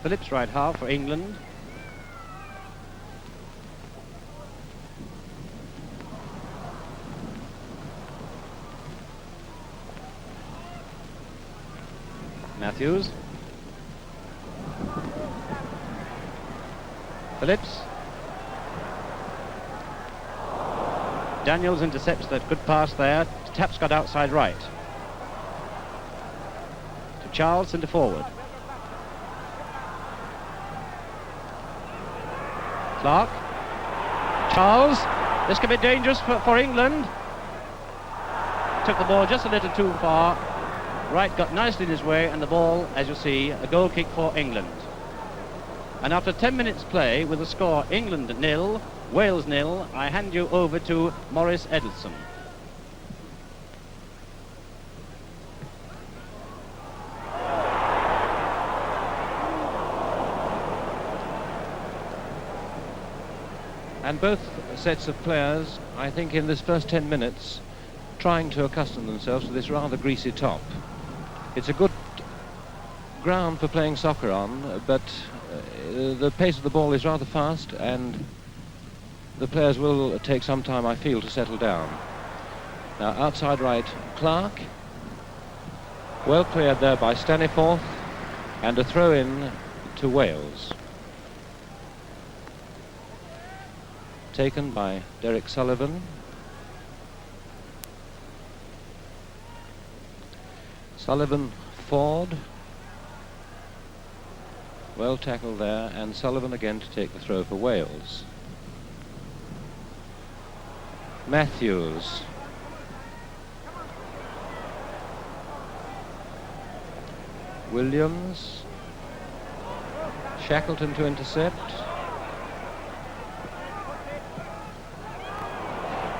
Phillips right half for England. Matthews. Phillips. Daniels intercepts that good pass there. Taps got outside right. To Charles, centre forward. Clark. Charles. This could be dangerous for England. Took the ball just a little too far. Wright got nicely in his way, and the ball, as you see, a goal kick for England. And after 10 minutes play, with the score England 0, Wales 0, I hand you over to Maurice Edelson. And both sets of players, I think, in this first 10 minutes, trying to accustom themselves to this rather greasy top. It's a good ground for playing soccer on, but the pace of the ball is rather fast, and the players will take some time, I feel, to settle down. Now, outside right, Clark. Well cleared there by Staniforth, and a throw-in to Wales. Taken by Derek Sullivan. Sullivan, Ford. Well tackled there, and Sullivan again to take the throw for Wales. Matthews. Williams. Shackleton to intercept.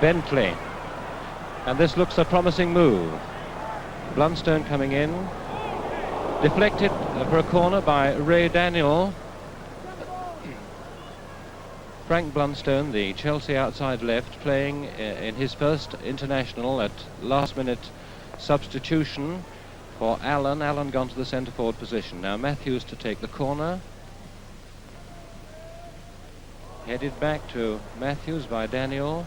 Bentley. And this looks a promising move. Blunstone coming in. Deflected for a corner by Ray Daniel. Frank Blunstone, the Chelsea outside left, playing in his first international at last-minute substitution for Allen. Allen gone to the centre-forward position. Now Matthews to take the corner. Headed back to Matthews by Daniel.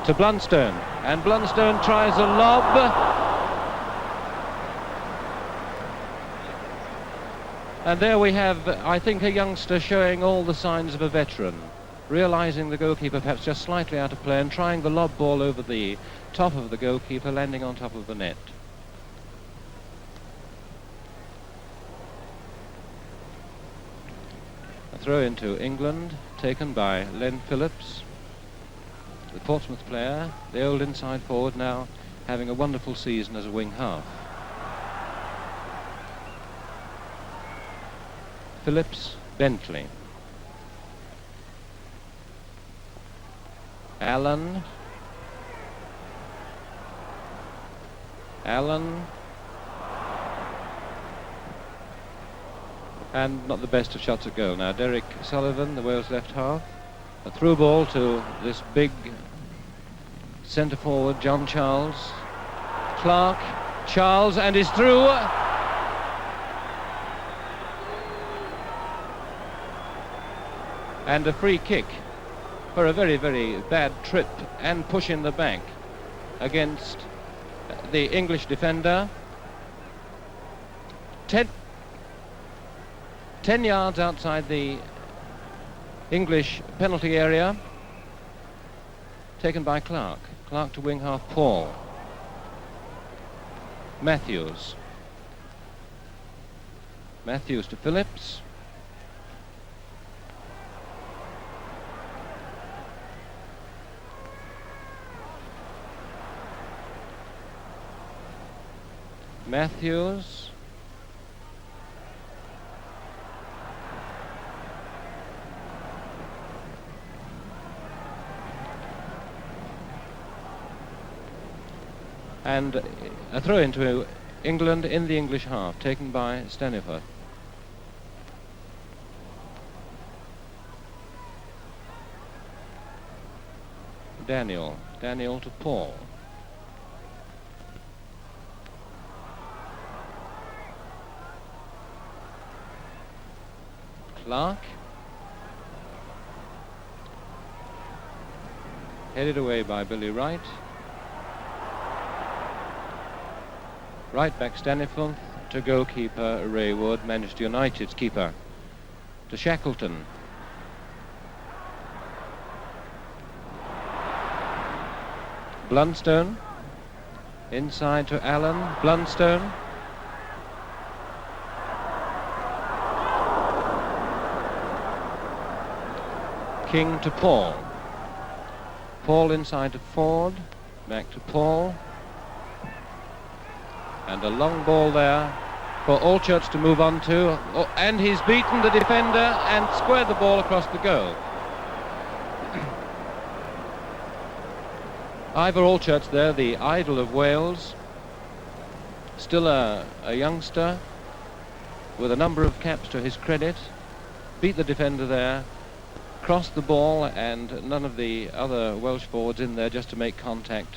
To Blunstone, and Blunstone tries a lob. And there we have, I think, a youngster showing all the signs of a veteran, realizing the goalkeeper perhaps just slightly out of play and trying the lob ball over the top of the goalkeeper, landing on top of the net. A throw into England, taken by Len Phillips, the Portsmouth player, the old inside forward, now having a wonderful season as a wing half. Phillips, Bentley. Allen. And not the best of shots at goal. Now Derek Sullivan, the Wales left half. A through ball to this big centre forward, John Charles. Clark, Charles, and is through. And a free kick for a very, very bad trip and push in the back against the English defender. 10 yards outside the English penalty area, taken by Clark. Clark to wing half, Paul. Matthews. Matthews to Phillips. Matthews. And a throw into England in the English half, taken by Staniforth. Daniel to Paul. Clark. Headed away by Billy Wright. Right back Staniforth to goalkeeper Ray Wood, Manchester United's keeper, to Shackleton. Blunstone. Inside to Allen. Blunstone. King to Paul. Paul inside to Ford. Back to Paul. And a long ball there for Allchurch to move on to. Oh, and he's beaten the defender and squared the ball across the goal. Ivor Allchurch there, the idol of Wales. Still a youngster with a number of caps to his credit. Beat the defender there. Crossed the ball, and none of the other Welsh forwards in there just to make contact.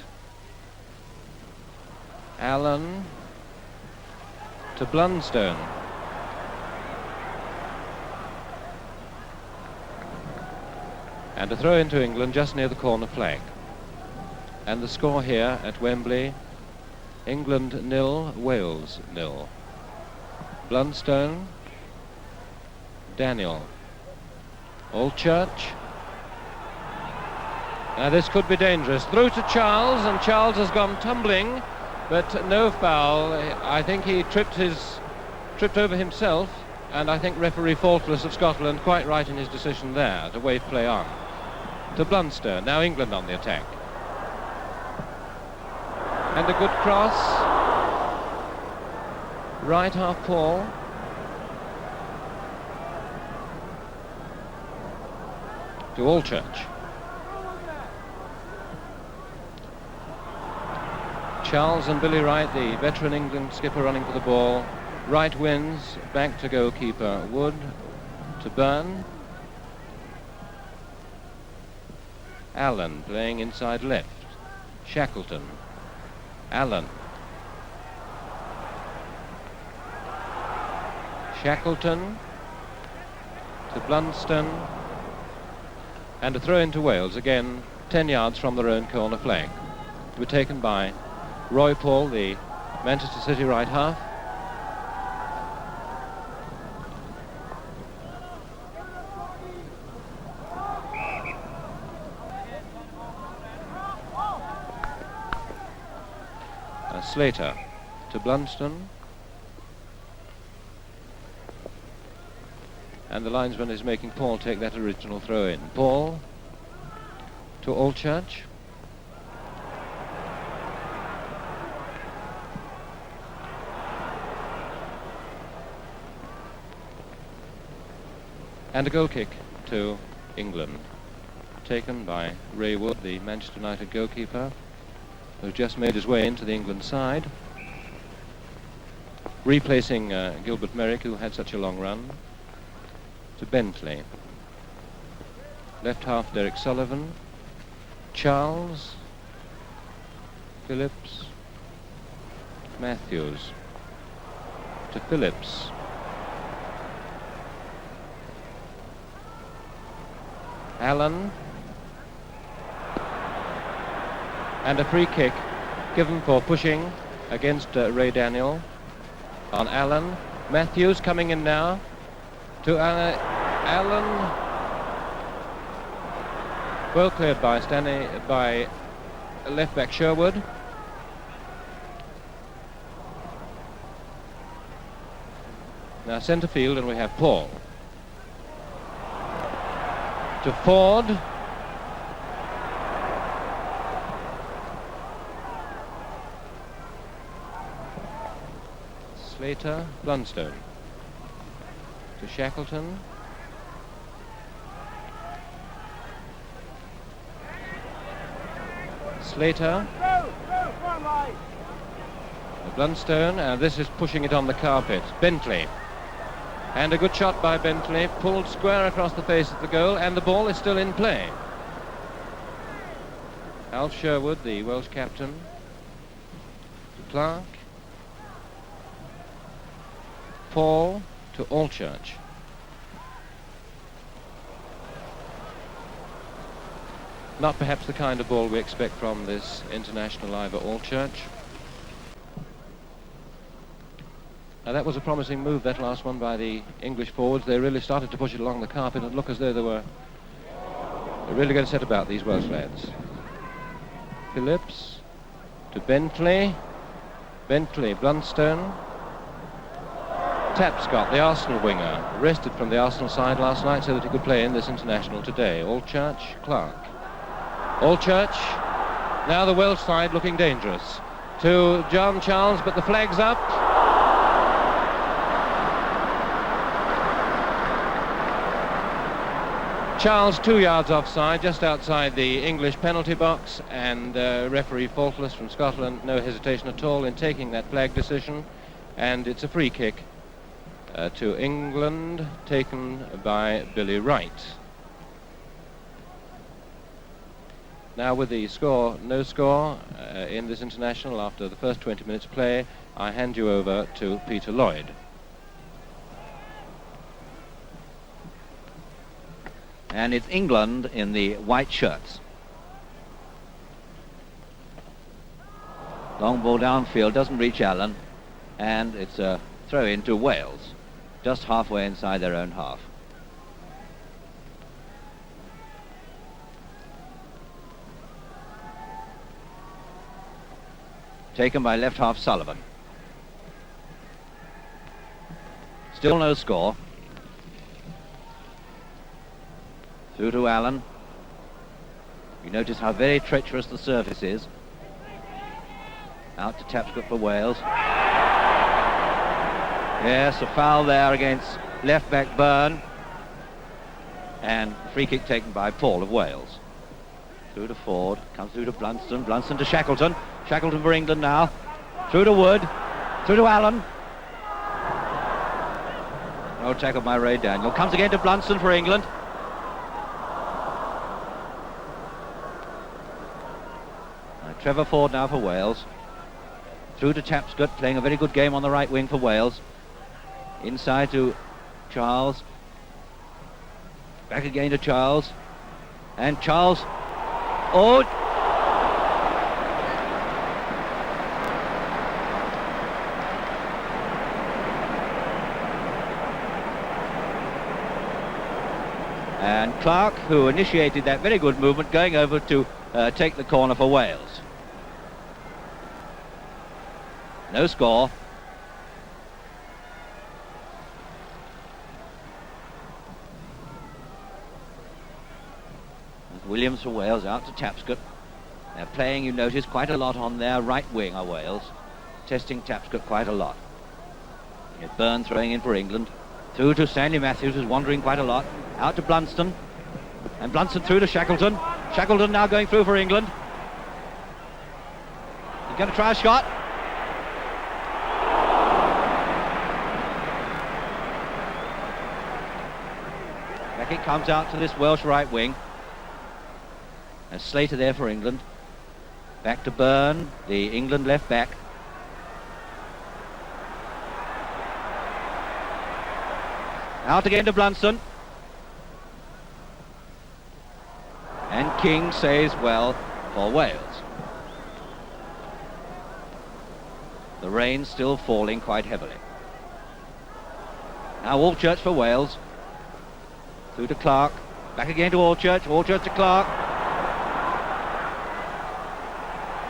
Allen to Blunstone. And a throw into England just near the corner flag. And the score here at Wembley, England 0, Wales 0. Blunstone, Daniel. Allchurch. Now this could be dangerous. Through to Charles, and Charles has gone tumbling, but no foul. I think he tripped over himself, and I think referee Faultless of Scotland quite right in his decision there to wave play on. To Blunstone. Now England on the attack. And a good cross. Right half Paul. To Allchurch. Charles and Billy Wright, the veteran England skipper, running for the ball. Wright wins, back to goalkeeper Wood, to Byrne. Allen playing inside left. Shackleton. Allen. Shackleton to Blunstone. And a throw into Wales, again 10 yards from their own corner flag. To be taken by Roy Paul, the Manchester City right half. Slater to Blunstone. And the linesman is making Paul take that original throw in. Paul to Allchurch. And a goal kick to England, taken by Ray Wood, the Manchester United goalkeeper, who's just made his way into the England side, replacing Gilbert Merrick, who had such a long run. To Bentley. Left half Derek Sullivan. Charles. Phillips. Matthews. To Phillips. Allen. And a free kick given for pushing against Ray Daniel on Allen. Matthews coming in now to Allen. Well cleared by left back Sherwood. Now centre field, and we have Paul. To Ford. Slater, Blunstone. To Shackleton. Slater. Blunstone, and this is pushing it on the carpet. Bentley. And a good shot by Bentley, pulled square across the face of the goal, and the ball is still in play. Alf Sherwood, the Welsh captain. To Clark. Paul to Allchurch. Not perhaps the kind of ball we expect from this international Ivor Allchurch. Now that was a promising move, that last one by the English forwards. They really started to push it along the carpet and look as though they're really going to set about, these Welsh lads. Phillips to Bentley. Bentley, Blunstone. Tapscott, the Arsenal winger, rested from the Arsenal side last night so that he could play in this international today. Allchurch, Clark. Allchurch, now the Welsh side looking dangerous. To John Charles, but the flag's up. Charles 2 yards offside, just outside the English penalty box, and referee faultless from Scotland, no hesitation at all in taking that flag decision, and it's a free kick to England, taken by Billy Wright. Now with the score, no score in this international after the first 20 minutes play, I hand you over to Peter Lloyd. And it's England in the white shirts. Long ball downfield, doesn't reach Allen, and it's a throw in to Wales, just halfway inside their own half. Taken by left half Sullivan. Still no score. Through to Allen. You notice how very treacherous the surface is. Out to Tapscott for Wales. Yes, a foul there against left back Byrne. And free kick taken by Paul of Wales. Through to Ford, comes through to Blunstone, Blunstone to Shackleton. Shackleton for England now. Through to Wood, through to Allen. No tackle by Ray Daniel. Comes again to Blunstone for England. Trevor Ford now for Wales. Through to Tapscott, playing a very good game on the right wing for Wales. Inside to Charles. Back again to Charles. And Charles. Oh! And Clark, who initiated that very good movement, going over to take the corner for Wales. No score. Williams for Wales, out to Tapscott. They're playing, you notice, quite a lot on their right wing, are Wales. Testing Tapscott quite a lot. Here's Byrne throwing in for England. Through to Stanley Matthews, who's wandering quite a lot. Out to Blunstone. And Blunstone through to Shackleton. Shackleton now going through for England. He's going to try a shot. Back it comes out to this Welsh right wing. And Slater there for England. Back to Byrne, the England left back. Out again to Blunstone. And King says well for Wales. The rain still falling quite heavily. Now Allchurch for Wales. Through to Clark. Back again to Allchurch. Allchurch to Clark.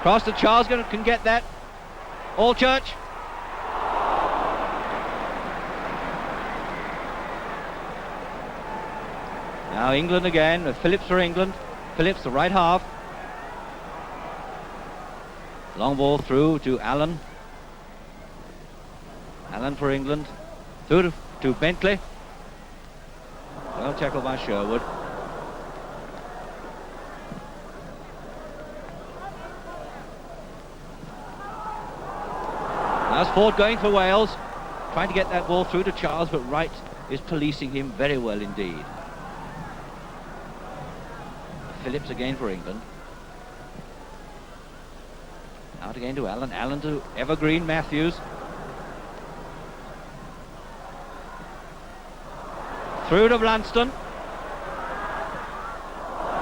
Cross to Charles, can get that. Allchurch. Now England again, with Phillips for England. Phillips, the right half. Long ball through to Allen. Allen for England. Through to Bentley. Well tackled by Sherwood. Now Ford going for Wales. Trying to get that ball through to Charles, but Wright is policing him very well indeed. Phillips again for England. Out again to Allen. Allen to Evergreen Matthews. Through to Blunstone.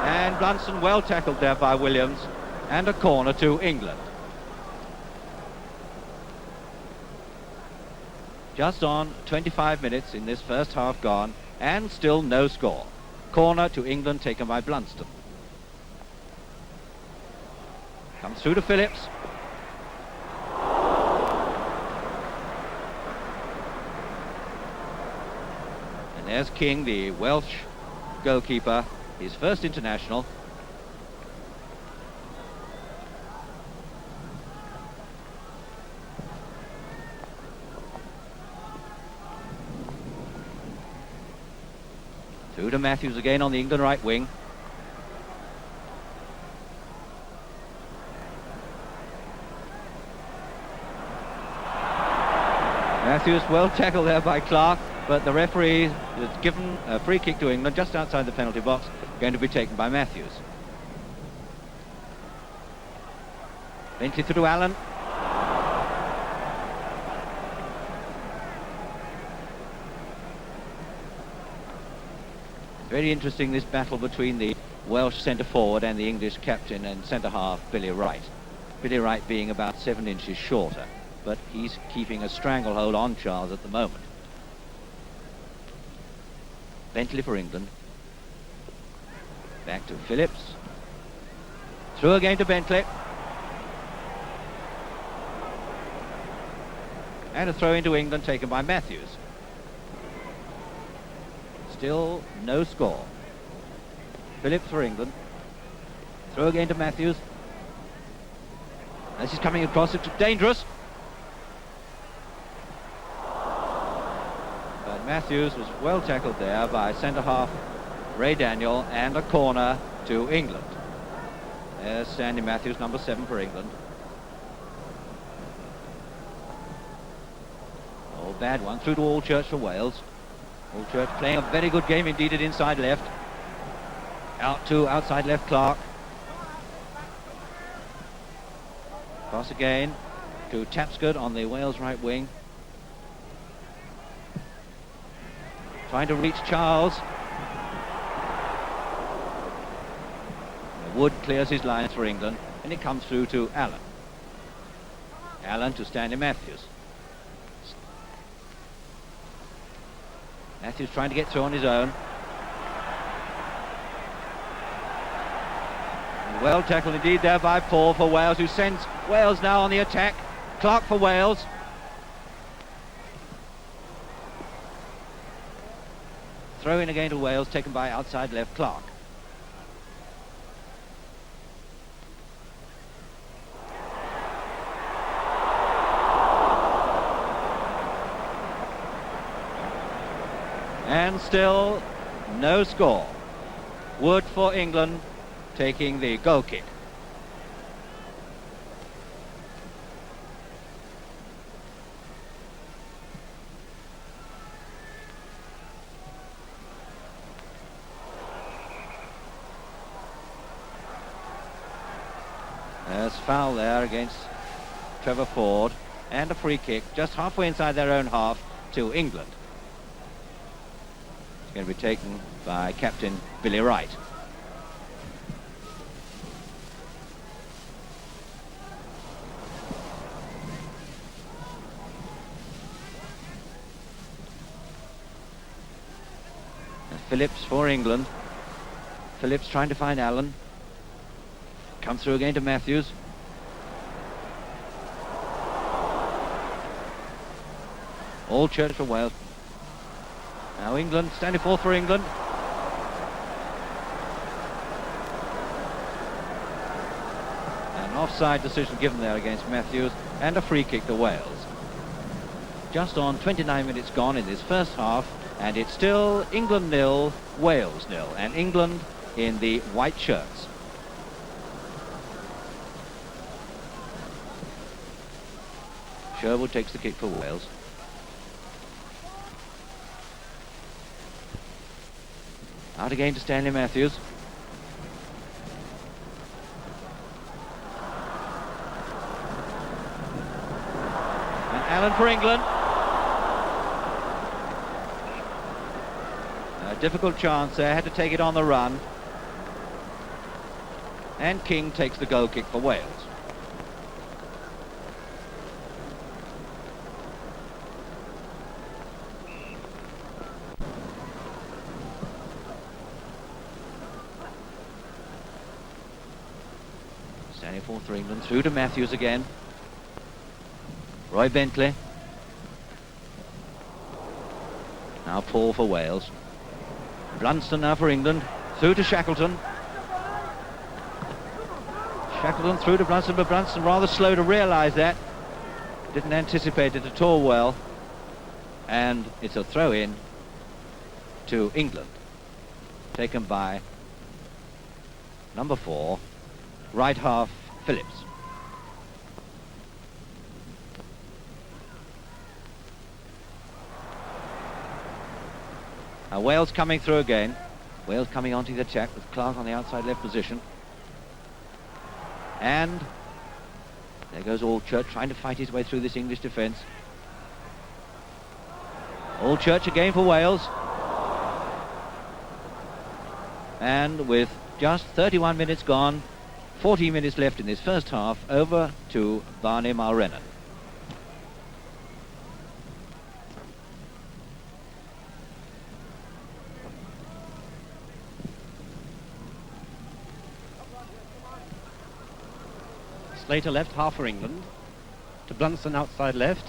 And Blunstone well tackled there by Williams, and a corner to England. Just on 25 minutes in this first half gone, and still no score. Corner to England taken by Blunstone. Comes through to Phillips. And there's King, the Welsh goalkeeper, his first international. Through to Matthews again on the England right wing. Matthews well tackled there by Clark, but the referee has given a free kick to England just outside the penalty box, going to be taken by Matthews. Bentley through to Allen. Very interesting, this battle between the Welsh centre-forward and the English captain and centre-half, Billy Wright. Billy Wright being about 7 inches shorter, but he's keeping a stranglehold on Charles at the moment. Bentley for England. Back to Phillips. Through again to Bentley. And a throw into England taken by Matthews. Still no score. Phillips for England. Throw again to Matthews. As he's coming across, it's dangerous. But Matthews was well tackled there by centre-half Ray Daniel, and a corner to England. There's Stanley Matthews, number 7 for England. Oh, bad one. Through to Allchurch for Wales. Allchurch playing a very good game indeed at inside left. Out to outside left Clark. Cross again to Tapscott on the Wales right wing. Trying to reach Charles. Wood clears his lines for England, and it comes through to Allen. Allen to Stanley Matthews. Matthews trying to get through on his own. And well tackled indeed there by Paul for Wales, who sends Wales now on the attack. Clark for Wales. Throw in again to Wales, taken by outside left Clark. And still no score. Wood for England taking the goal kick. There's foul there against Trevor Ford, and a free kick just halfway inside their own half to England. Going to be taken by captain Billy Wright. And Phillips for England. Phillips trying to find Allen. Comes through again to Matthews. Allchurch for Wales. Now England, standing forth for England. An offside decision given there against Matthews, and a free kick to Wales. Just on 29 minutes gone in this first half, and it's still England 0, Wales 0, and England in the white shirts. Sherwood takes the kick for Wales. Out again to Stanley Matthews. And Allen for England. A difficult chance there, had to take it on the run. And King takes the goal kick for Wales. Standing forward for England, through to Matthews again. Roy Bentley. Now Paul for Wales. Blunston now for England, through to Shackleton. Shackleton through to Blunston, but Blunston rather slow to realise that. Didn't anticipate it at all well. And it's a throw-in to England, taken by number 4, right half Phillips. Now Wales coming through again. Wales coming onto the attack with Clark on the outside left position. And there goes Allchurch trying to fight his way through this English defence. Allchurch again for Wales. And with just 31 minutes gone, 40 minutes left in this first half, over to Barney Mulrennan. Slater left half for England, to Blunston outside left.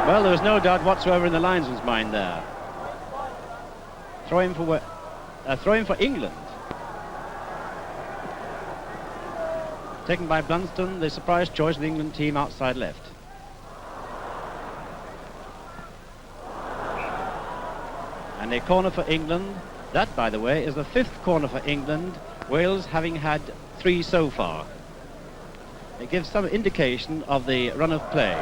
Well, there was no doubt whatsoever in the linesman's mind there. Throw in for England. Taken by Blunston, the surprise choice of the England team outside left. And a corner for England. That, by the way, is the 5th corner for England, Wales having had 3 so far. It gives some indication of the run of play.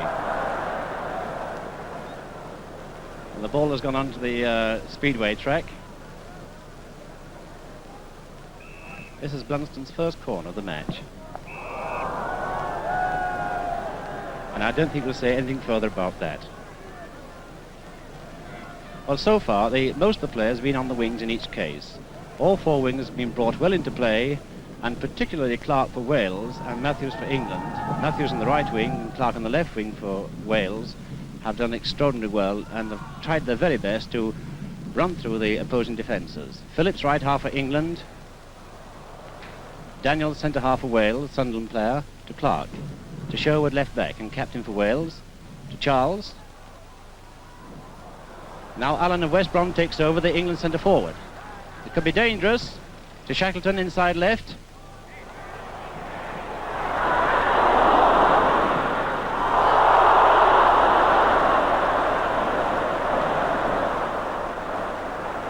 And the ball has gone onto the speedway track. This is Blunston's first corner of the match. And I don't think we'll say anything further about that. Well, so far, most of the players have been on the wings in each case. All 4 wings have been brought well into play, and particularly Clark for Wales and Matthews for England. Matthews on the right wing and Clark on the left wing for Wales have done extraordinarily well and have tried their very best to run through the opposing defences. Phillips right half for England. Daniels centre half for Wales, Sunderland player, to Clark. To Sherwood left back and captain for Wales. To Charles. Now Allen of West Brom takes over the England centre forward. It could be dangerous. To Shackleton inside left.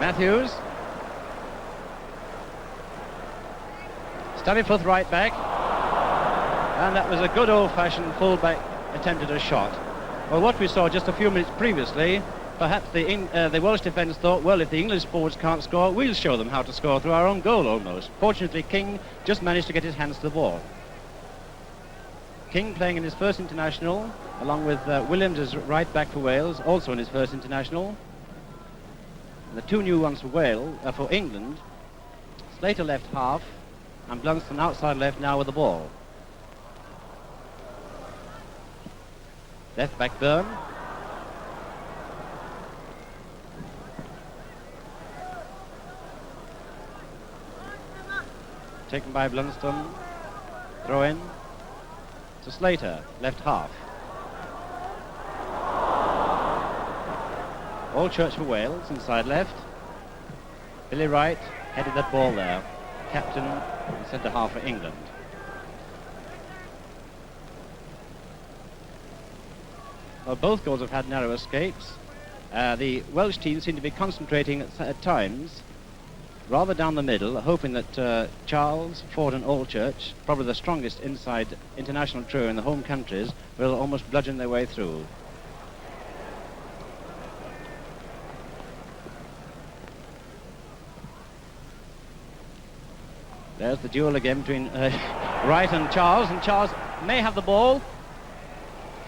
Matthews. Staniforth right back. And that was a good old-fashioned full-back attempted a shot. Well, what we saw just a few minutes previously, perhaps the Welsh defence thought, well, if the English forwards can't score, we'll show them how to score through our own goal almost. Fortunately, King just managed to get his hands to the ball. King playing in his first international, along with Williams as right back for Wales, also in his first international. And the 2 new ones for for England. Slater left half, and Blunston outside left now with the ball. Left back Byrne. Taken by Blunston. Throw in to Slater, left half. Allchurch for Wales, inside left. Billy Wright headed that ball there. Captain and centre half for England. Well, both goals have had narrow escapes. The Welsh team seem to be concentrating at times rather down the middle, hoping that Charles, Ford and Allchurch, probably the strongest inside international trio in the home countries, will almost bludgeon their way through. There's the duel again between Wright and Charles may have the ball.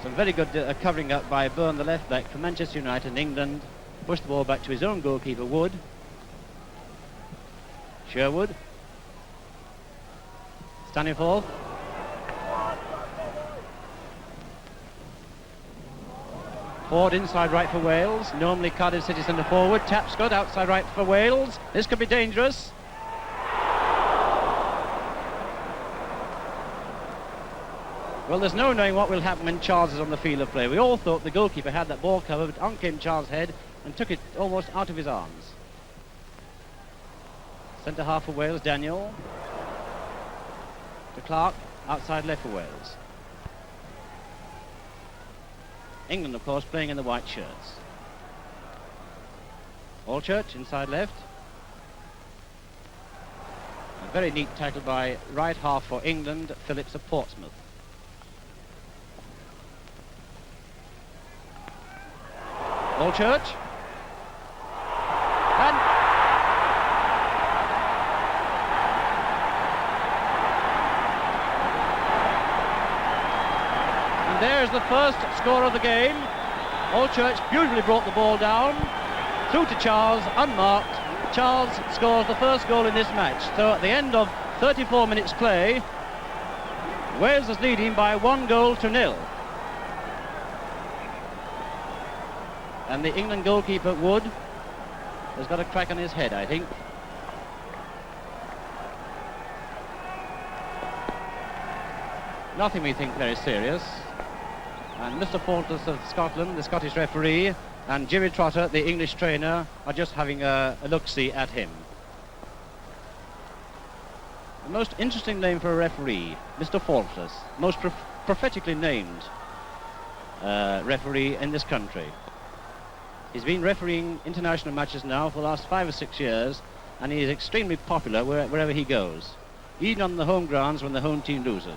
Some very good covering up by Byrne, the left back for Manchester United, and England pushed the ball back to his own goalkeeper, Wood. Sherwood. Staniforth. Ford inside right for Wales. Normally Cardiff City centre forward. Tapscott outside right for Wales. This could be dangerous. Well, there's no knowing what will happen when Charles is on the field of play. We all thought the goalkeeper had that ball covered, but on came Charles' head and took it almost out of his arms. Centre half for Wales, Daniel. To Clark, outside left for Wales. England, of course, playing in the white shirts. Allchurch, inside left. A very neat tackle by right half for England, Phillips of Portsmouth. Allchurch. And there's the first score of the game. Allchurch beautifully brought the ball down, through to Charles, unmarked. Charles scores the first goal in this match. So at the end of 34 minutes play, Wales is leading by 1-0. And the England goalkeeper, Wood, has got a crack on his head, I think. Nothing we think very serious. And Mr. Faultless of Scotland, the Scottish referee, and Jimmy Trotter, the English trainer, are just having a look-see at him. The most interesting name for a referee, Mr. Faultless, most prophetically named referee in this country. He's been refereeing international matches now for the last 5 or 6 years, and he is extremely popular wherever he goes, even on the home grounds when the home team loses.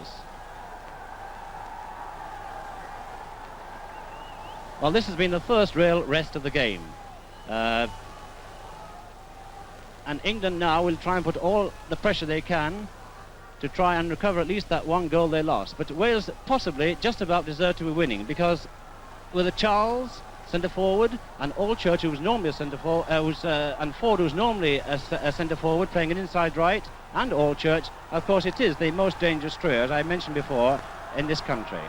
Well, this has been the first real rest of the game. And England now will try and put all the pressure they can to try and recover at least that 1 goal they lost. But Wales possibly just about deserve to be winning, because with a Charles centre forward and Allchurch, who was normally a centre forward, and Ford, who's normally a centre forward, playing an inside right, and Allchurch, of course, it is the most dangerous trio, as I mentioned before, in this country.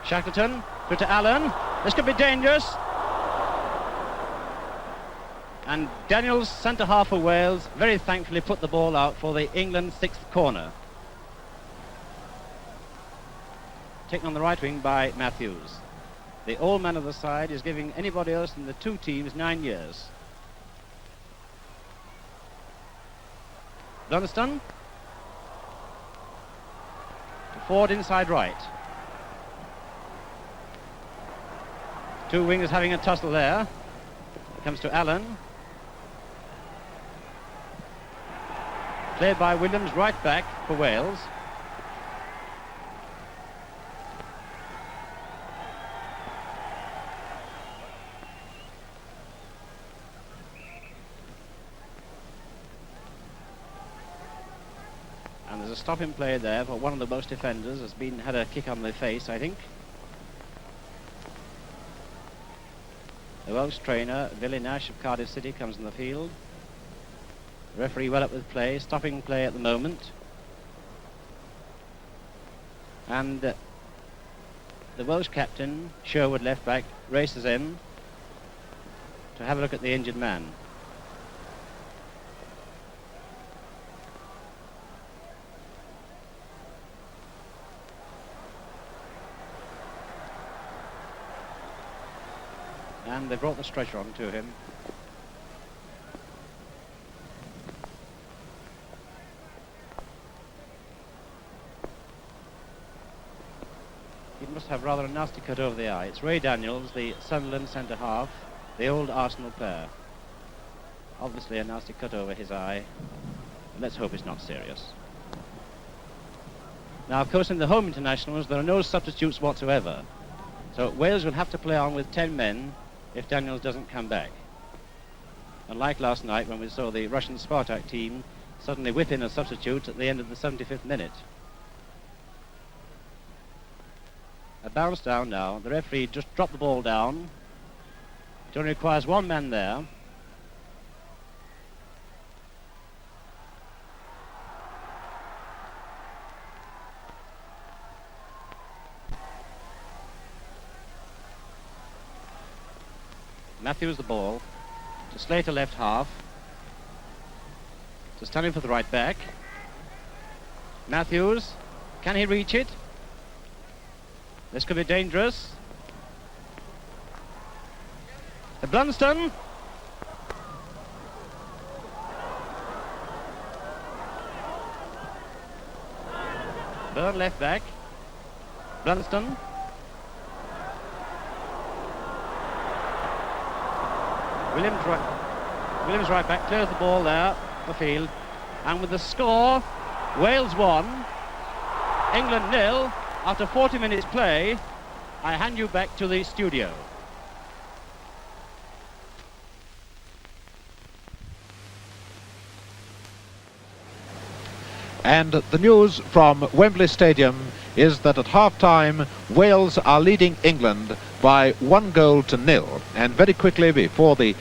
Shackleton through to Allen. This could be dangerous. And Daniels, centre half for Wales, very thankfully put the ball out for the England 6th corner. Taken on the right wing by Matthews. The old man of the side is giving anybody else in the two teams 9 years. Dunstan. Ford inside right. Two wingers having a tussle there. Comes to Allen. Played by Williams, right back for Wales. And there's a stop in play there for one of the Welsh defenders. Has had a kick on the face, I think. The Welsh trainer, Billy Nash of Cardiff City, comes in the field. The referee well up with play, stopping play at the moment. And the Welsh captain, Sherwood left back, races in to have a look at the injured man. And they brought the stretcher on to him. He must have rather a nasty cut over the eye. It's Ray Daniels, the Sunderland centre half, the old Arsenal player. Obviously a nasty cut over his eye. Let's hope it's not serious. Now, of course, in the home internationals, there are no substitutes whatsoever. So Wales will have to play on with 10 men if Daniels doesn't come back. Unlike last night when we saw the Russian Spartak team suddenly whip in a substitute at the end of the 75th minute. A bounce down now. The referee just dropped the ball down. It only requires one man there. Matthews the ball to Slater left half, to standing for the right back. Matthews, can he reach it? This could be dangerous. The Blunston. Byrne left back. Blunston. Williams right back, clears the ball there, the field. And with the score, Wales 1, England 0. After 40 minutes play, I hand you back to the studio. And the news from Wembley Stadium is that at half-time, Wales are leading England by 1-0. And very quickly, before the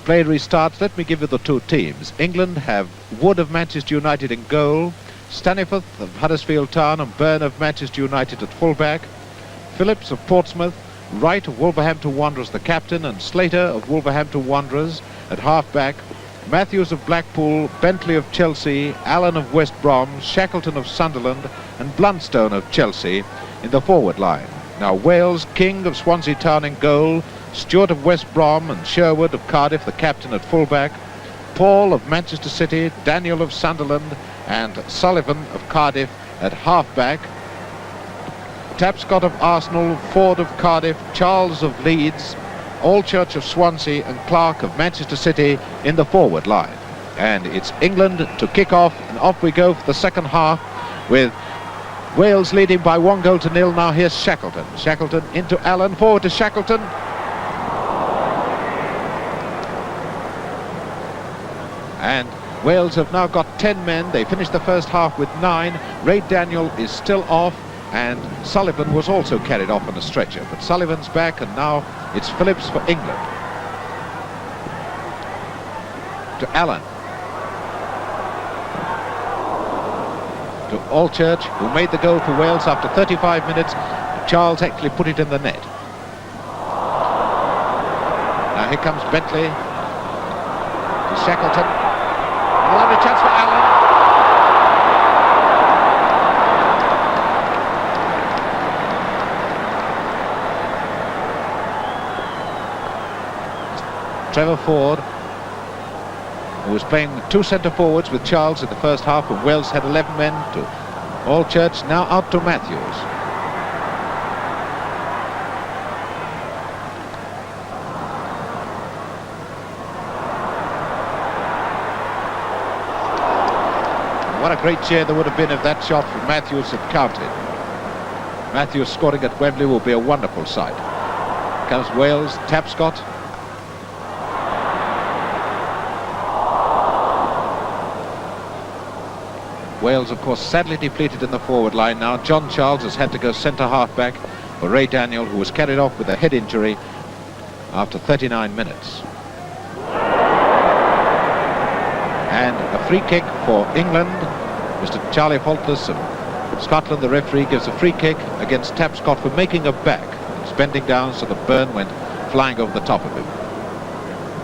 play restarts, let me give you the two teams. England have Wood of Manchester United in goal, Staniforth of Huddersfield Town and Byrne of Manchester United at fullback, Phillips of Portsmouth, Wright of Wolverhampton Wanderers the captain, and Slater of Wolverhampton Wanderers at half-back, Matthews of Blackpool, Bentley of Chelsea, Allen of West Brom, Shackleton of Sunderland and Blundstone of Chelsea in the forward line. Now Wales, King of Swansea Town in goal, Stewart of West Brom and Sherwood of Cardiff the captain at fullback, Paul of Manchester City, Daniel of Sunderland and Sullivan of Cardiff at half-back, Tapscott of Arsenal, Ford of Cardiff, Charles of Leeds, Allchurch of Swansea and Clark of Manchester City in the forward line. And it's England to kick off, and off we go for the second half with Wales leading by 1-0. Now here's Shackleton. Shackleton into Allen, forward to Shackleton. And Wales have now got 10 men. They finished the first half with 9. Ray Daniel is still off, and Sullivan was also carried off on a stretcher. But Sullivan's back, and now it's Phillips for England. To Allen. To Allchurch, who made the goal for Wales after 35 minutes. Charles actually put it in the net. Now here comes Bentley. To Shackleton. A lovely chance for Allen. Trevor Ford, who was playing two centre forwards with Charles in the first half, and Wales had 11 men. To Allchurch, now out to Matthews. What a great cheer there would have been if that shot from Matthews had counted. Matthews scoring at Wembley will be a wonderful sight. Comes Wales, Tapscott. Wales, of course, sadly depleted in the forward line now. John Charles has had to go centre half-back for Ray Daniel, who was carried off with a head injury after 39 minutes. And a free kick for England. Mr. Charlie Faultless of Scotland, the referee, gives a free kick against Tapscott for making a back. He's bending down so that Byrne went flying over the top of him.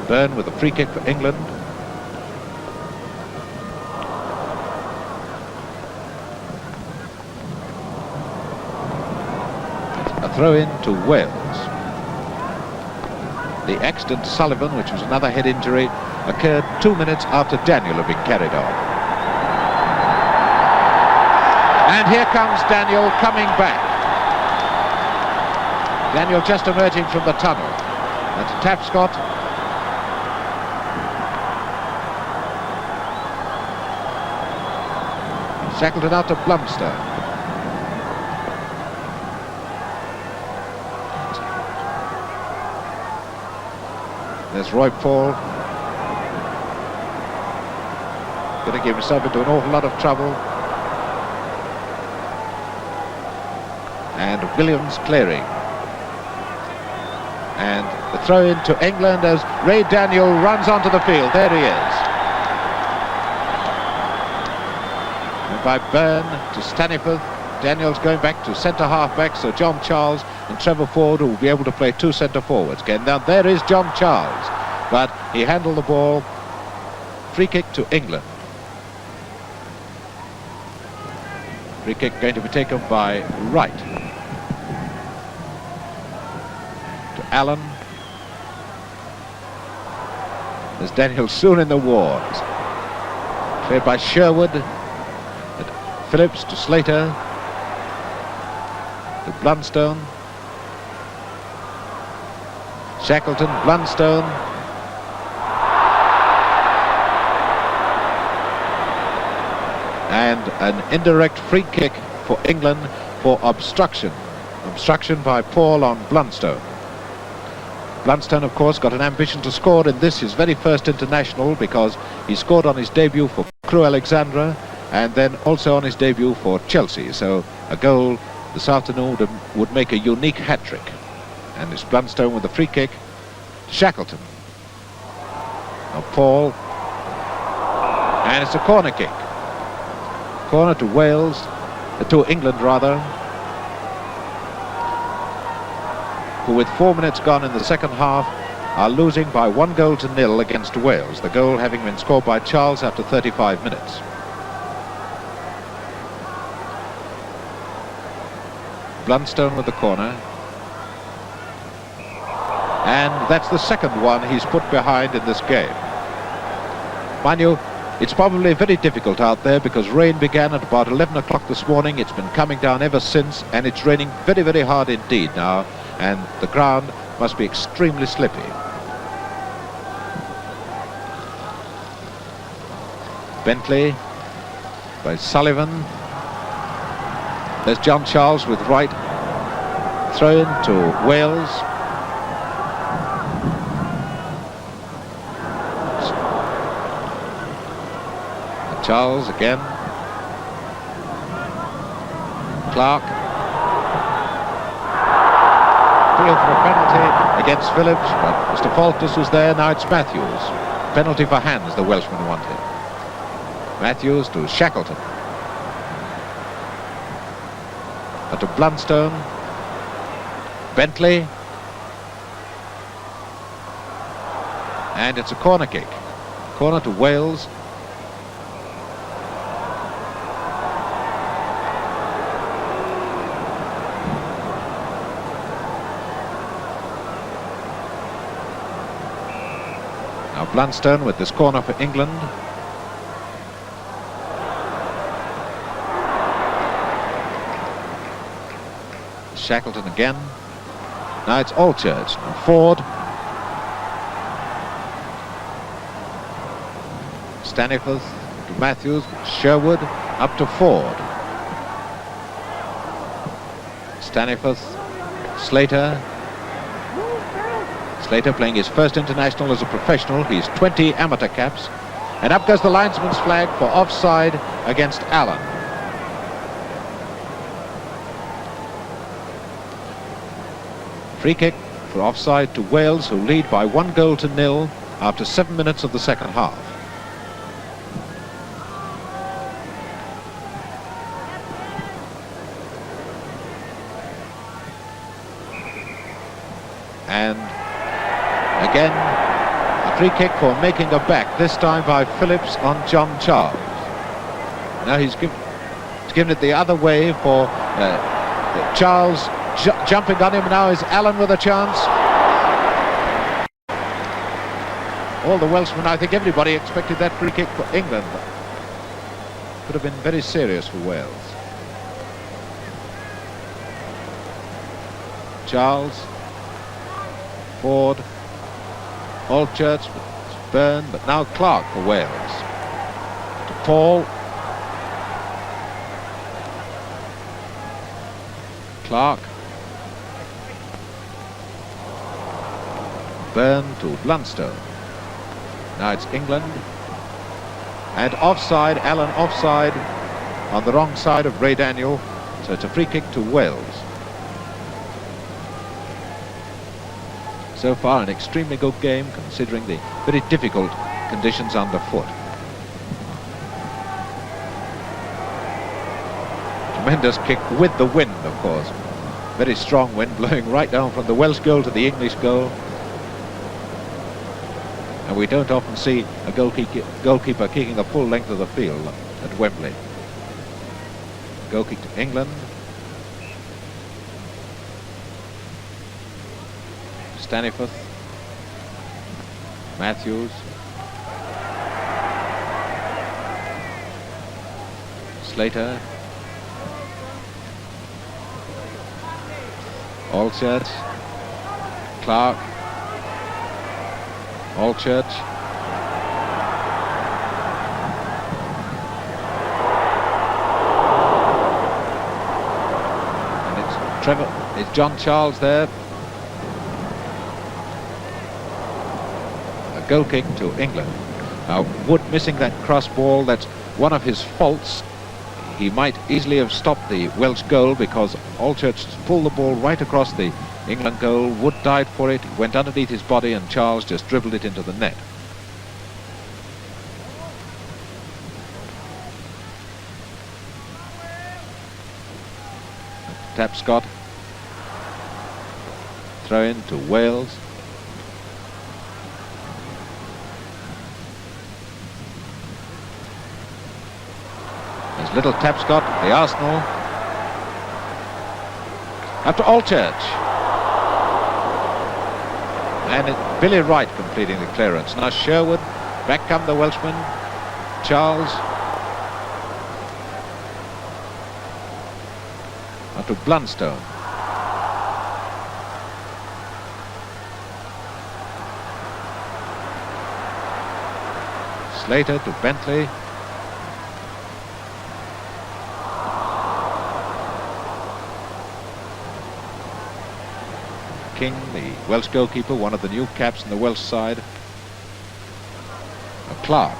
Byrne with a free kick for England. A throw in to Wales. The accident to Sullivan, which was another head injury, occurred 2 minutes after Daniel had been carried off. And here comes Daniel coming back. Daniel just emerging from the tunnel. And to Tapscott. Shackleton out to Blundstone. There's Roy Paul. Going to get himself into an awful lot of trouble. and Williams clearing. And the throw in to England as Ray Daniel runs onto the field. There he is. And by Byrne to Staniforth. Daniel's going back to centre half-back, so John Charles and Trevor Ford will be able to play two centre forwards again. Now there is John Charles, but he handled the ball. Free kick to England. Free kick going to be taken by Wright. To Allen. There's Daniel soon in the wars. Played by Sherwood. Phillips to Slater. To Blunstone. Shackleton, Blunstone. And an indirect free kick for England for obstruction. Obstruction by Paul on Blunstone. Blunstone, of course, got an ambition to score in this, his very first international, because he scored on his debut for Crewe Alexandra and then also on his debut for Chelsea. So a goal this afternoon would make a unique hat-trick. And it's Blunstone with the free kick. Shackleton. Now Paul. And it's a corner kick. Corner to Wales, to England rather, who with 4 minutes gone in the second half are losing by 1-0 against Wales, the goal having been scored by Charles after 35 minutes. Blunstone with the corner, and that's the second one he's put behind in this game. Mind you, it's probably very difficult out there because rain began at about 11 o'clock this morning. It's been coming down ever since, and it's raining very, very hard indeed now, and the ground must be extremely slippy. Bentley by Sullivan. There's John Charles with Wright. Throw in to Wales. Charles again. Clark. Field for a penalty against Phillips, but Mr. Faulkness was there. Now it's Matthews. Penalty for hands, the Welshman wanted. Matthews to Shackleton. But to Blunstone. Bentley. And it's a corner kick. Corner to Wales. Now Blunstone with this corner for England. Shackleton again. Now it's Allchurch. Now Ford. Staniforth to Matthews. Sherwood up to Ford. Staniforth. Slater. Slater playing his first international as a professional. He's 20 amateur caps. And up goes the linesman's flag for offside against Allen. Free kick for offside to Wales, who lead by 1-0 after 7 minutes of the second half. And again, a free kick for making a back, this time by Phillips on John Charles. Now he's given it the other way for Charles. Jumping on him now is Allen with a chance. All the Welshmen, I think everybody expected that free kick for England. Could have been very serious for Wales. Charles. Ford. Allchurch. Byrne, but now Clark for Wales. To Paul. Clark. Byrne to Blunstone. Now it's England. And offside, Allen offside on the wrong side of Ray Daniel. So it's a free kick to Wales. So far, an extremely good game, considering the very difficult conditions underfoot. Tremendous kick with the wind, of course. Very strong wind blowing right down from the Welsh goal to the English goal. And we don't often see a goalkeeper kicking the full length of the field at Wembley. Goal kick to England. Staniforth. Matthews. Slater. Allchurch. Clark. Allchurch. And it's John Charles there. A goal kick to England. Now, Wood missing that cross ball, that's one of his faults. He might easily have stopped the Welsh goal because Allchurch pulled the ball right across the England goal. Wood dived for it, went underneath his body, and Charles just dribbled it into the net. Tapscott. Throw in to Wales. There's little Tapscott, the Arsenal. Up to Allchurch. And Billy Wright completing the clearance. Now Sherwood, back come the Welshman. Charles. Up to Blunstone. Slater to Bentley. King, the Welsh goalkeeper, one of the new caps on the Welsh side. Clark.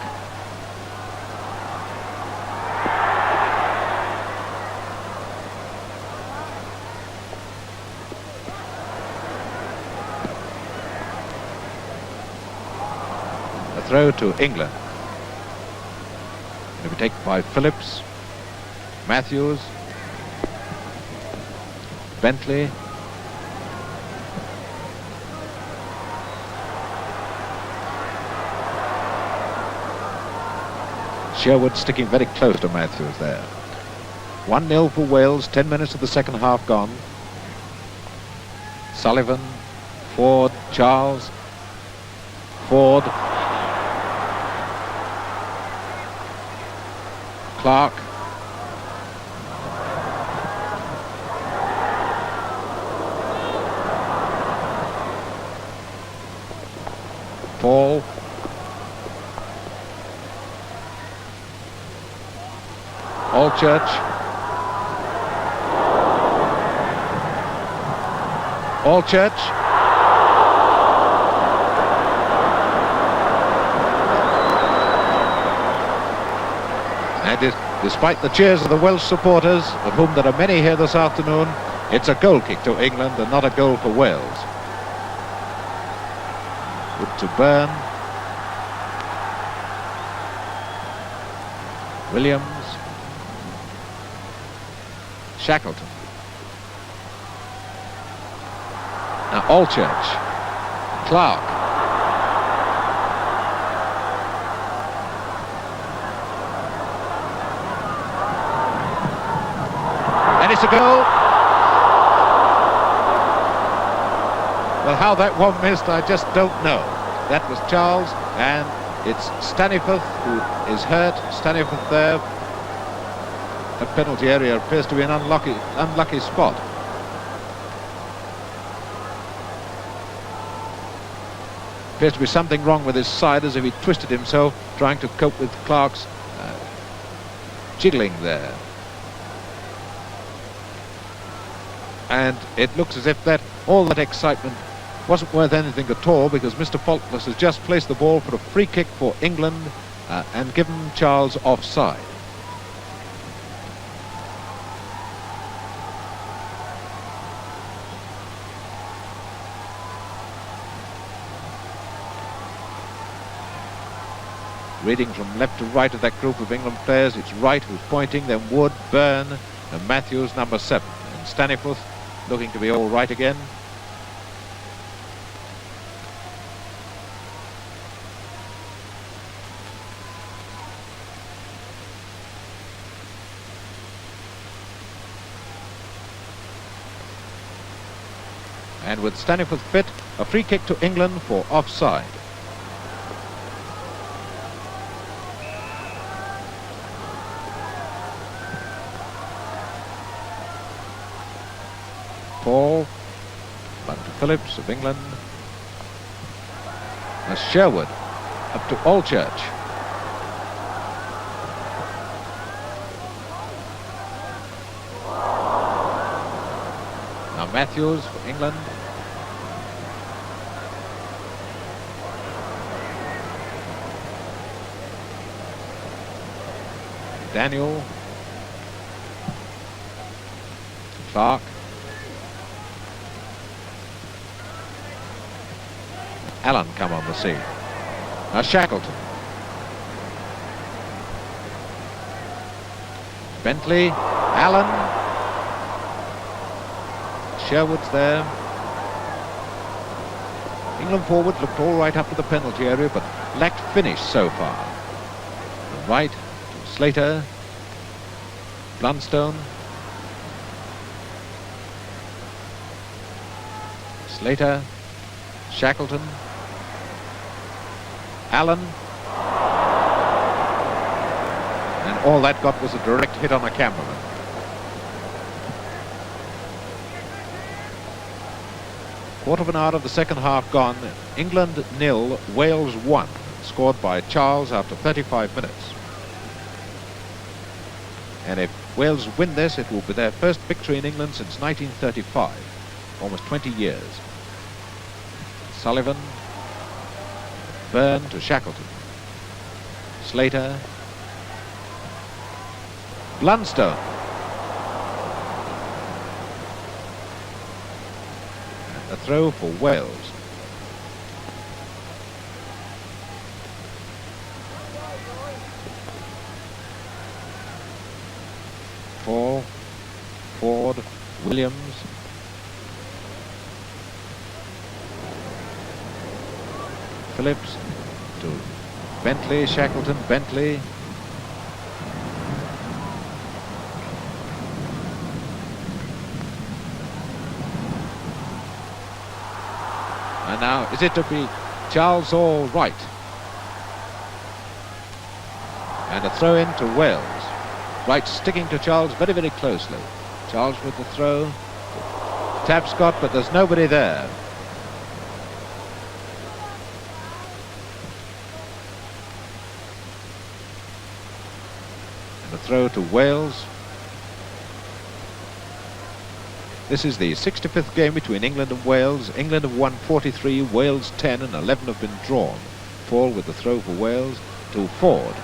A throw to England. Going to be taken by Phillips. Matthews. Bentley. Sherwood sticking very close to Matthews there. 1-0 for Wales, 10 minutes of the second half gone. Sullivan, Ford, Charles, Ford, Clark, Paul, Allchurch, and despite the cheers of the Welsh supporters, of whom there are many here this afternoon, it's a goal kick to England and not a goal for Wales. Good to Byrne, Williams, Shackleton. Now Allchurch, Clark. And it's a goal. Well, how that one missed, I just don't know. That was Charles, and it's Staniforth who is hurt. Staniforth there. The penalty area appears to be an unlucky spot. Appears to be something wrong with his side, as if he twisted himself trying to cope with Clark's jiggling there. And it looks as if all that excitement wasn't worth anything at all, because Mr. Faultless has just placed the ball for a free kick for England and given Charles offside. Reading from left to right of that group of England players, it's Wright who's pointing, then Wood, Byrne, and Matthews, number 7. And Staniforth looking to be all right again. And with Staniforth fit, a free kick to England for offside. Paul, back to Phillips of England. As Sherwood up to Allchurch. Now Matthews for England. Daniel. Clark. Allen come on the scene. Now Shackleton. Bentley. Allen. Sherwood's there. England forward looked all right up to the penalty area, but lacked finish so far. And right to Slater. Blunstone. Slater. Shackleton. Allen. And all that got was a direct hit on a cameraman. Quarter of an hour of the second half gone. England 0, Wales 1. Scored by Charles after 35 minutes. And if Wales win this, it will be their first victory in England since 1935. Almost 20 years. Sullivan. Byrne to Shackleton. Slater. Blunstone. And the throw for Wales. Paul. Ford. Williams. Phillips to Bentley, Shackleton, Bentley. And now, is it to be Charles or Wright? And a throw in to Wales. Wright sticking to Charles very, very closely. Charles with the throw. Tapscott, but there's nobody there. The throw to Wales. This is the 65th game between England and Wales. England have won 43, Wales 10, and 11 have been drawn. Paul with the throw for Wales to Ford.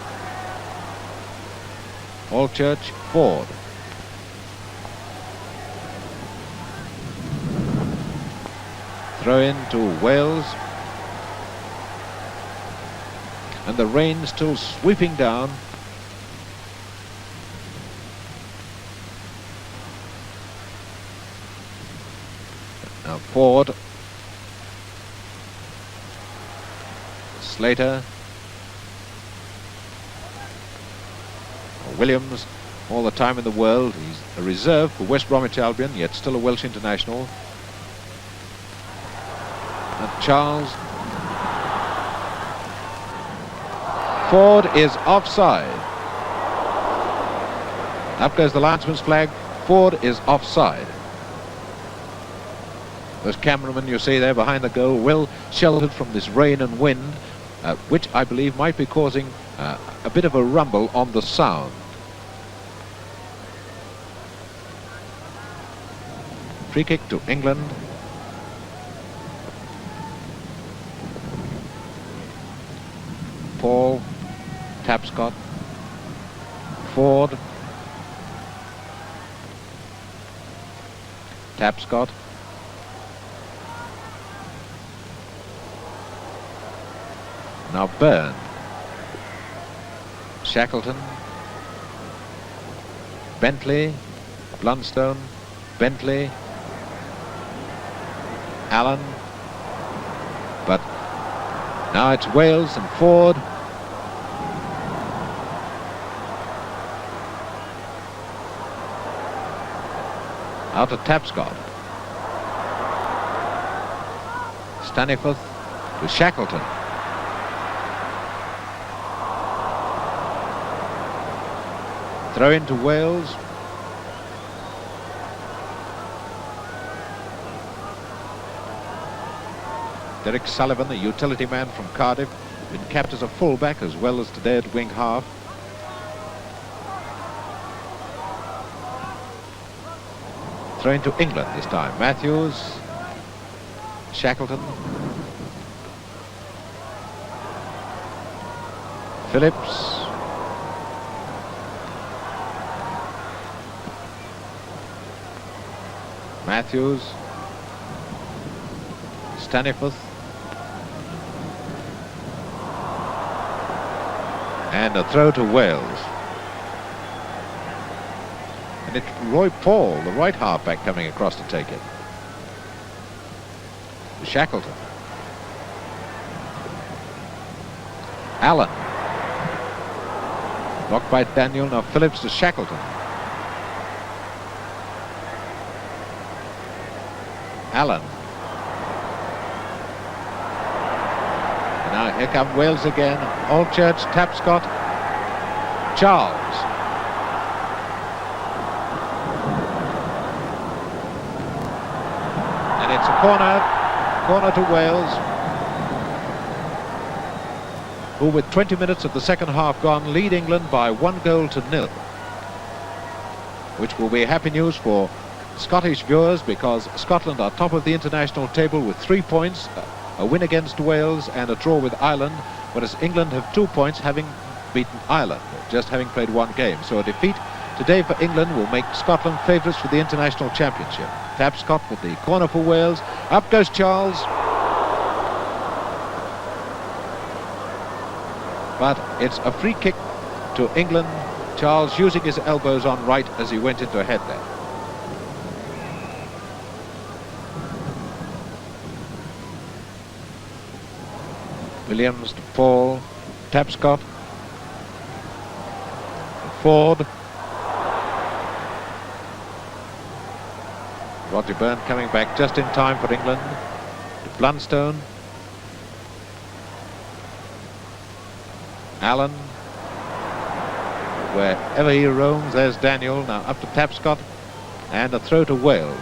Allchurch, Ford. Throw in to Wales. And the rain still sweeping down. Now Ford. Slater. Williams, all the time in the world. He's a reserve for West Bromwich Albion, yet still a Welsh international. And Charles. Ford is offside. Up goes the linesman's flag. Ford is offside. Those cameramen you see there behind the goal, well sheltered from this rain and wind, which I believe might be causing a bit of a rumble on the sound. Free kick to England. Paul, Tapscott, Ford, Tapscott, now Byrne, Shackleton, Bentley, Blunstone, Bentley, Allen, but now it's Wales and Ford. Out to Tapscott. Staniforth to Shackleton. Throw into Wales. Derek Sullivan, a utility man from Cardiff, been capped as a fullback as well as today at wing half. Throw into England this time. Matthews, Shackleton, Phillips, Matthews, Staniforth, and a throw to Wales. And it's Roy Paul, the right half-back, coming across to take it. Shackleton. Allen. Blocked by Daniel. Now Phillips to Shackleton. Allen. And now here come Wales again. Allchurch, Tapscott, Charles. And it's a corner to Wales, who with 20 minutes of the second half gone lead England by 1-0. Which will be happy news for Scottish viewers, because Scotland are top of the international table with 3 points, a win against Wales and a draw with Ireland, whereas England have 2 points, having beaten Ireland, just having played 1 game. So a defeat today for England will make Scotland favourites for the international championship. Tapscott with the corner for Wales. Up goes Charles. But it's a free kick to England. Charles using his elbows on right as he went into a head there. Williams to Paul, Tapscott, Ford. Roger Byrne coming back just in time for England. To Blunstone. Allen. Wherever he roams, there's Daniel. Now up to Tapscott. And a throw to Wales.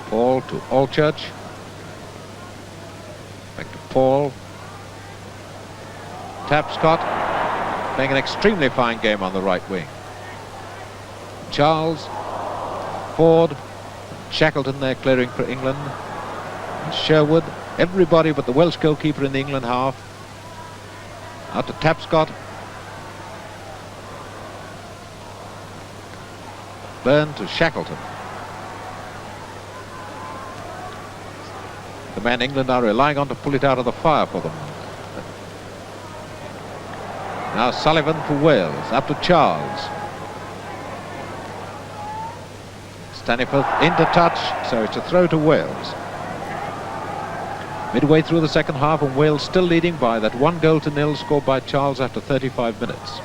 Paul to Allchurch. Back to Paul. Tapscott playing an extremely fine game on the right wing. Charles, Ford, Shackleton there clearing for England. And Sherwood, everybody but the Welsh goalkeeper in the England half. Out to Tapscott. Byrne to Shackleton. The man England are relying on to pull it out of the fire for them. Now Sullivan for Wales, up to Charles. Staniforth into touch, so it's a throw to Wales. Midway through the second half, and Wales still leading by that 1-0 scored by Charles after 35 minutes.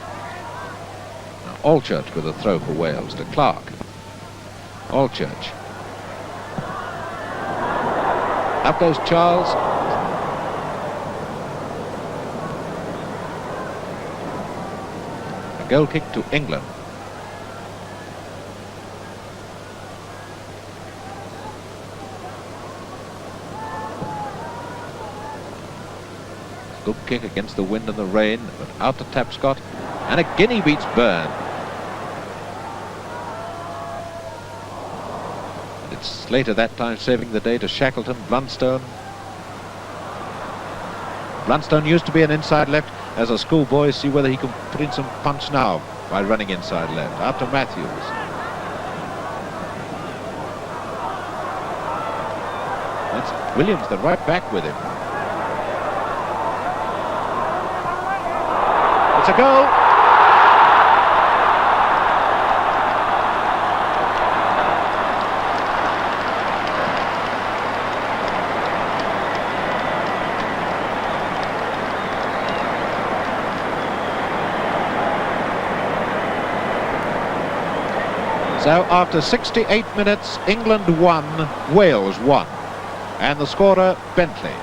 Now Allchurch with a throw for Wales to Clark. Allchurch. Up goes Charles. A goal kick to England. Good kick against the wind and the rain, but out to Tapscott. And a guinea beats Byrne. It's Slater that time saving the day to Shackleton. Blunstone. Blunstone used to be an inside left as a schoolboy. See whether he can put in some punch now by running inside left. Out to Matthews. It's Williams, the right back, with him. It's a goal. So after 68 minutes, England 1, Wales 1. And the scorer, Bentley.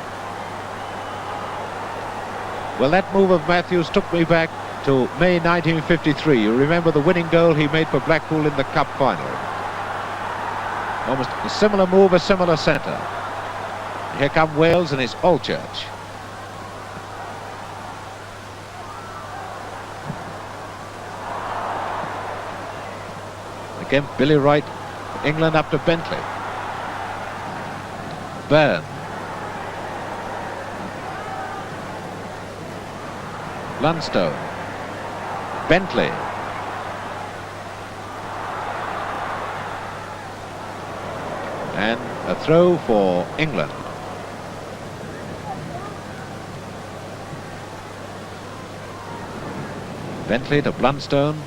Well, that move of Matthews took me back to May 1953. You remember the winning goal he made for Blackpool in the cup final. Almost a similar move, a similar centre. Here come Wales, and it's Allchurch. Again, Billy Wright, England up to Bentley. Byrne. Lundstone. Bentley. And a throw for England. Bentley to Blundstone.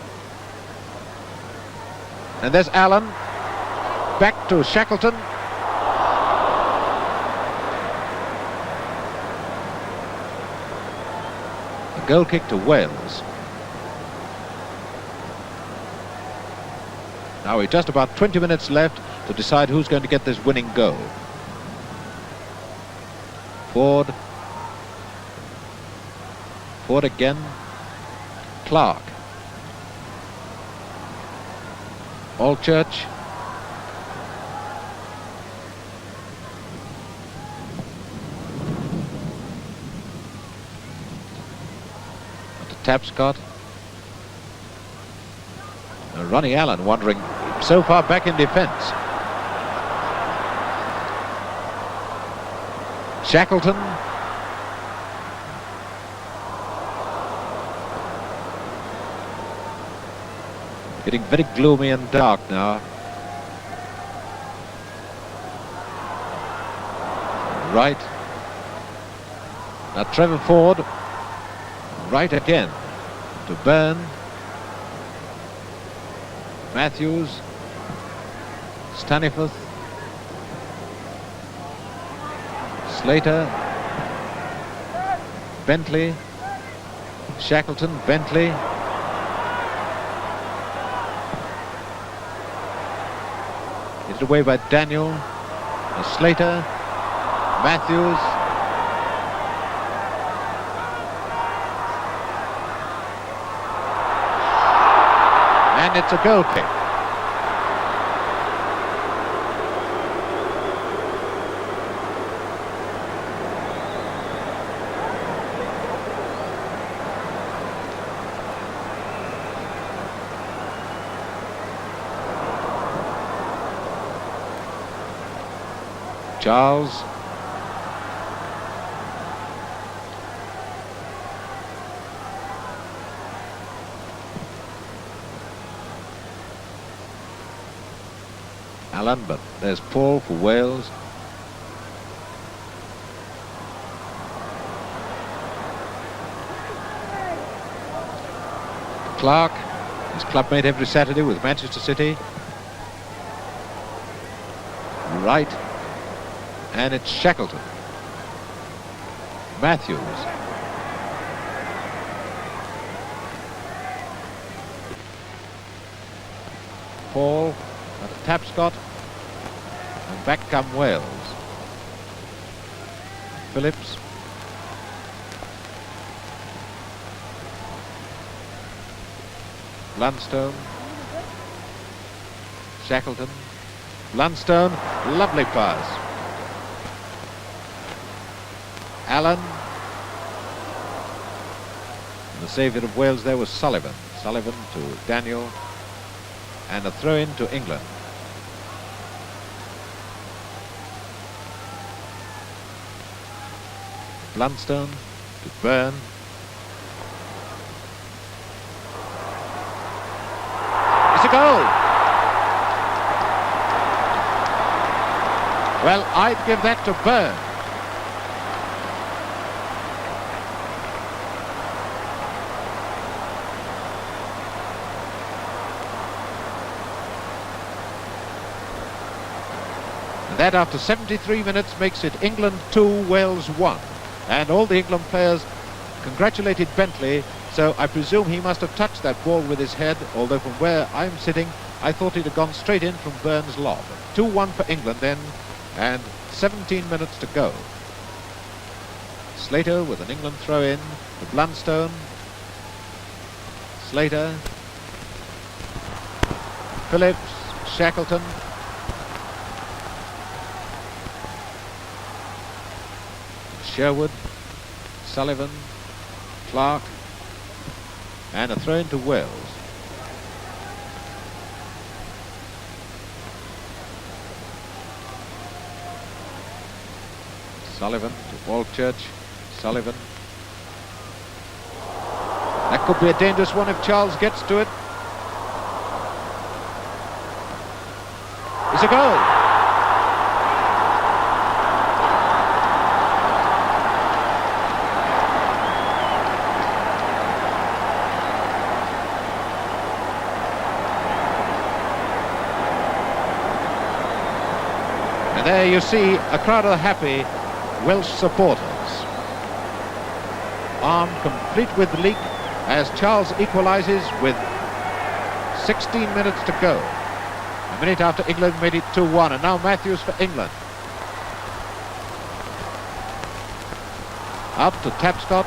And there's Allen. Back to Shackleton. A goal kick to Wales. Now we're just about 20 minutes left to decide who's going to get this winning goal. Ford. Ford again. Clark. Allchurch. To Tapscott. Ronnie Allen wandering so far back in defence. Shackleton. Getting very gloomy and dark now. Right. Now Trevor Ford. Right again to Byrne. Matthews. Staniforth. Slater. Bentley. Shackleton. Bentley. It's away by Daniel. Slater. Matthews. And it's a goal kick. Charles. Allen, but there's Paul for Wales. Clark, his clubmate every Saturday with Manchester City. Right. And it's Shackleton. Matthews. Paul. Tapscott. And back come Wales. Phillips. Blundstone. Shackleton. Blundstone. Lovely pass. Allen. And the saviour of Wales there was Sullivan. Sullivan to Daniel. And a throw-in to England. Blundstone to Byrne. It's a goal! Well, I'd give that to Byrne. And that, after 73 minutes, makes it England 2, Wales 1. And all the England players congratulated Bentley, so I presume he must have touched that ball with his head, although from where I'm sitting, I thought it had gone straight in from Byrne's lob. 2-1 for England then, and 17 minutes to go. Slater with an England throw-in to Blundstone. Slater. Phillips, Shackleton. Sherwood, Sullivan, Clark, and a throw-in to Wales. Sullivan to Walchurch, Sullivan. That could be a dangerous one if Charles gets to it. It's a goal! And there you see a crowd of happy Welsh supporters. Arm complete with leak as Charles equalises with 16 minutes to go. A minute after England made it 2-1, and now Matthews for England. Up to Tapscott.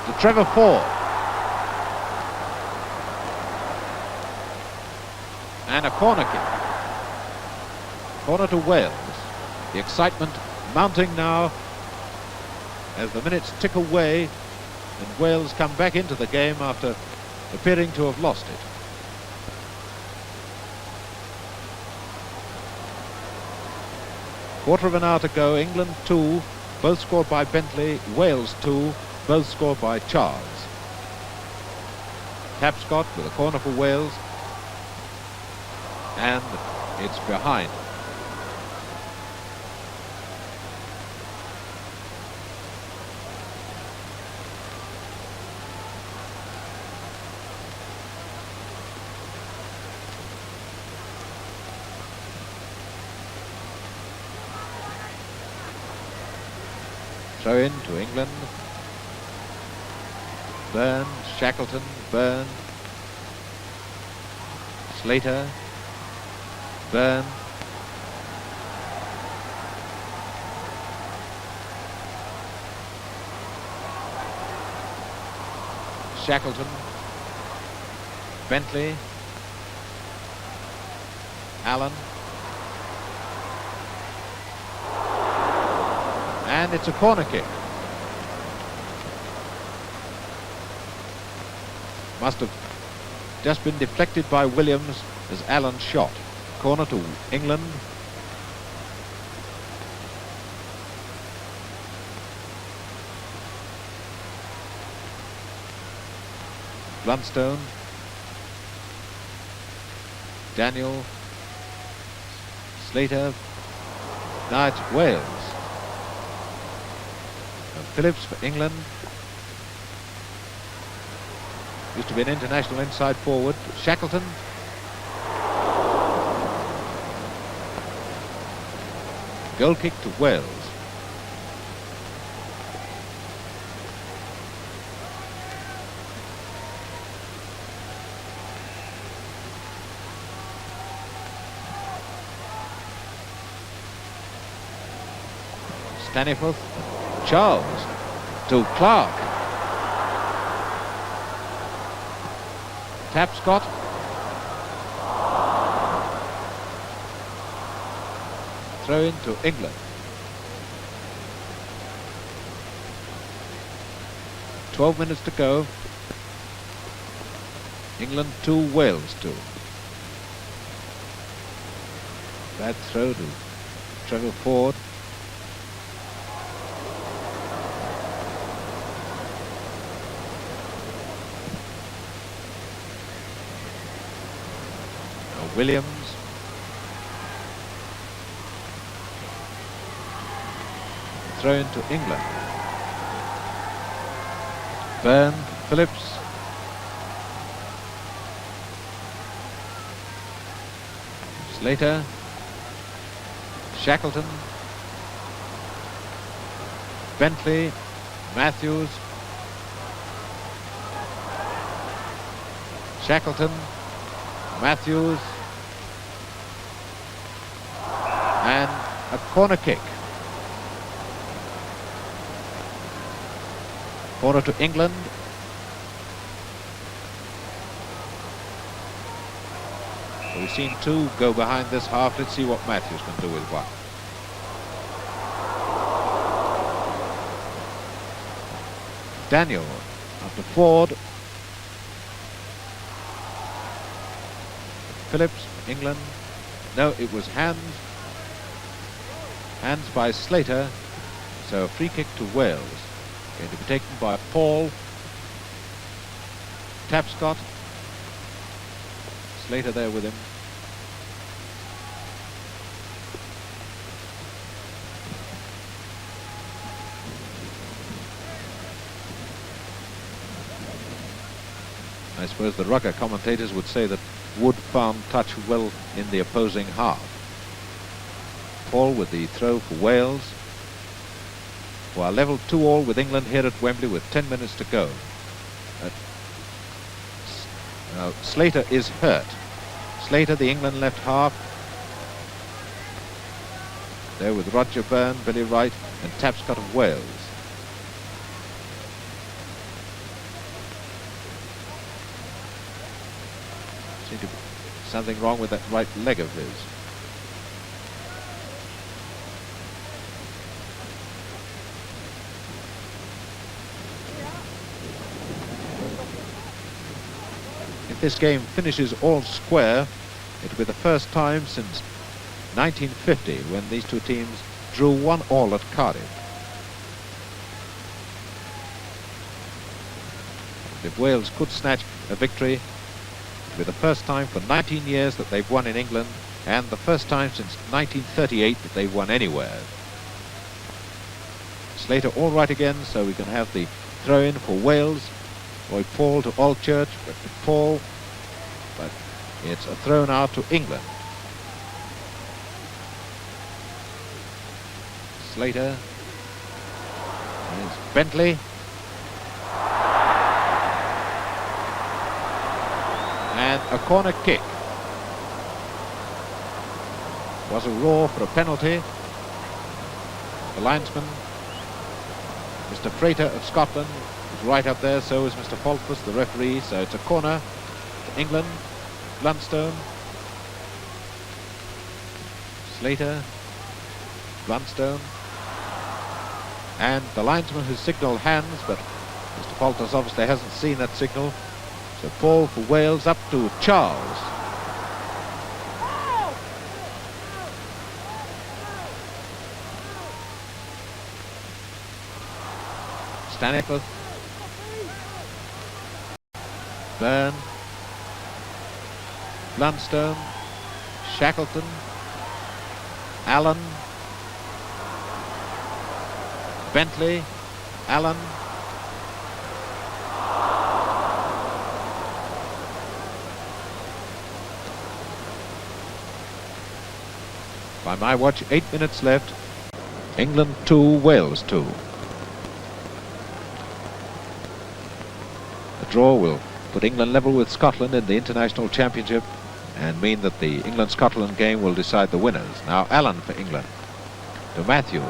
To Trevor Ford. And a corner kick. Corner to Wales. The excitement mounting now as the minutes tick away and Wales come back into the game after appearing to have lost it. Quarter of an hour to go. England 2, both scored by Bentley. Wales 2, both scored by Charles. Tapscott with a corner for Wales. And it's behind. Throw in to England. Byrne, Shackleton, Byrne. Slater. Byrne. Shackleton. Bentley. Allen. And it's a corner kick. Must have just been deflected by Williams as Allen shot. Corner to England. Blundstone. Daniel. Slater. Now it's Wales. And Phillips for England. Used to be an international inside forward. Shackleton. Goal kick to Wales. Staniforth. Charles to Clark. Tapscott. Throw in to England. 12 minutes to go. England 2, Wales 2. Bad throw to Trevor Ford. Williams. Throw into England. Byrne, Phillips. Slater. Shackleton. Bentley. Matthews. Shackleton. Matthews. And a corner kick. Corner to England. We've seen two go behind this half. Let's see what Matthews can do with one. Daniel up to Ford. Phillips, England. No, it was hands. Hands by Slater. So a free kick to Wales. Going to be taken by Paul. Tapscott. Slater there with him. I suppose the rucker commentators would say that Wood found touch well in the opposing half. Paul with the throw for Wales. We are level 2-2 with England here at Wembley with 10 minutes to go. Slater is hurt. Slater, the England left half. There with Roger Byrne, Billy Wright and Tapscott of Wales. Seems to be something wrong with that right leg of his. If this game finishes all square, it will be the first time since 1950 when these two teams drew 1-1 at Cardiff. If Wales could snatch a victory, it will be the first time for 19 years that they've won in England and the first time since 1938 that they've won anywhere. Slater all right again, so we can have the throw-in for Wales. Roy Paul to Allchurch, but to Paul, but it's a throw now to England. Slater, there's Bentley, and a corner kick. Was a roar for a penalty. The linesman, Mr. Frater of Scotland, right up there, so is Mr. Falkfuss, the referee, so it's a corner to England. Blunstone, Slater, Blunstone, and the linesman who signalled hands, but Mr. Falkfuss obviously hasn't seen that signal, so Paul for Wales up to Charles. Staniforth, Byrne, Blunstone, Shackleton, Allen, Bentley, Allen, by my watch 8 minutes left. England 2, Wales 2. A draw will put England level with Scotland in the International Championship and mean that the England-Scotland game will decide the winners. Now Allen for England to Matthews.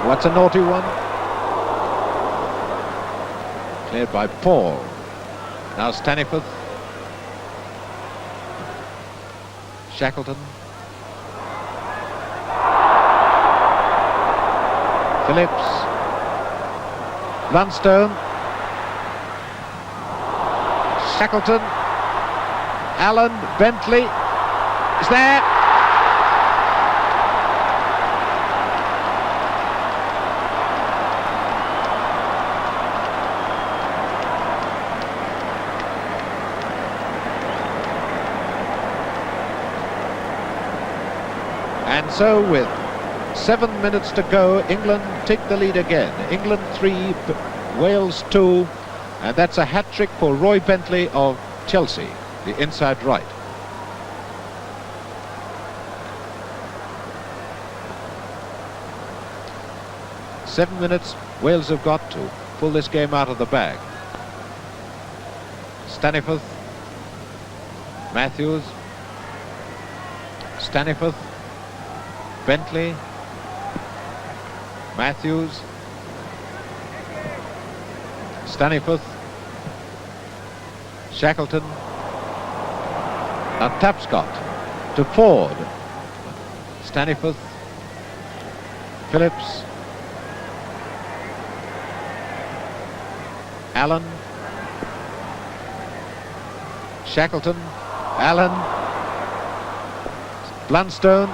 What's a naughty one? Cleared by Paul. Now Staniforth. Shackleton. Phillips, Blunstone, Shackleton, Allen, Bentley is there. so with 7 minutes to go, England take the lead again. England 3, Wales 2, and that's a hat-trick for Roy Bentley of Chelsea, the inside right. Seven minutes Wales have got to pull this game out of the bag. Staniforth, Matthews, Staniforth, Bentley, Matthews, Staniforth, Shackleton, and Tapscott to Ford, Staniforth, Phillips, Allen, Shackleton, Allen, Blunstone,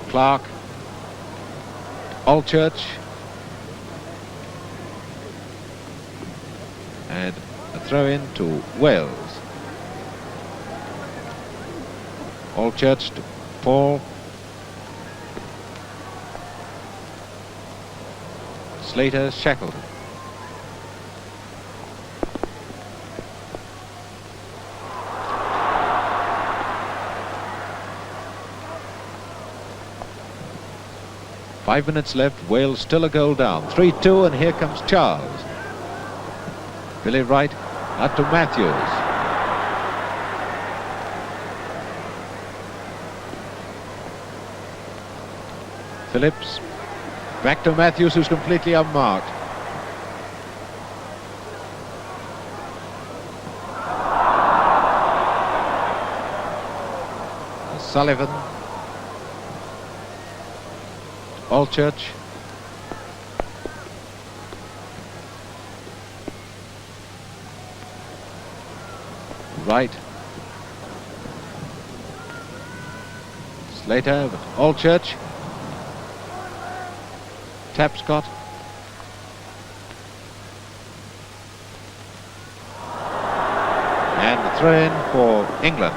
Clark, Allchurch, and a throw in to Wales. Allchurch to Paul, Slater, Shackleton. Five minutes left, Wales still a goal down. 3-2, and here comes Charles. Billy Wright, out to Matthews. Phillips, back to Matthews, who's completely unmarked. Sullivan, Allchurch, Wright, Slater, Allchurch, Tapscott, and the throw in for England.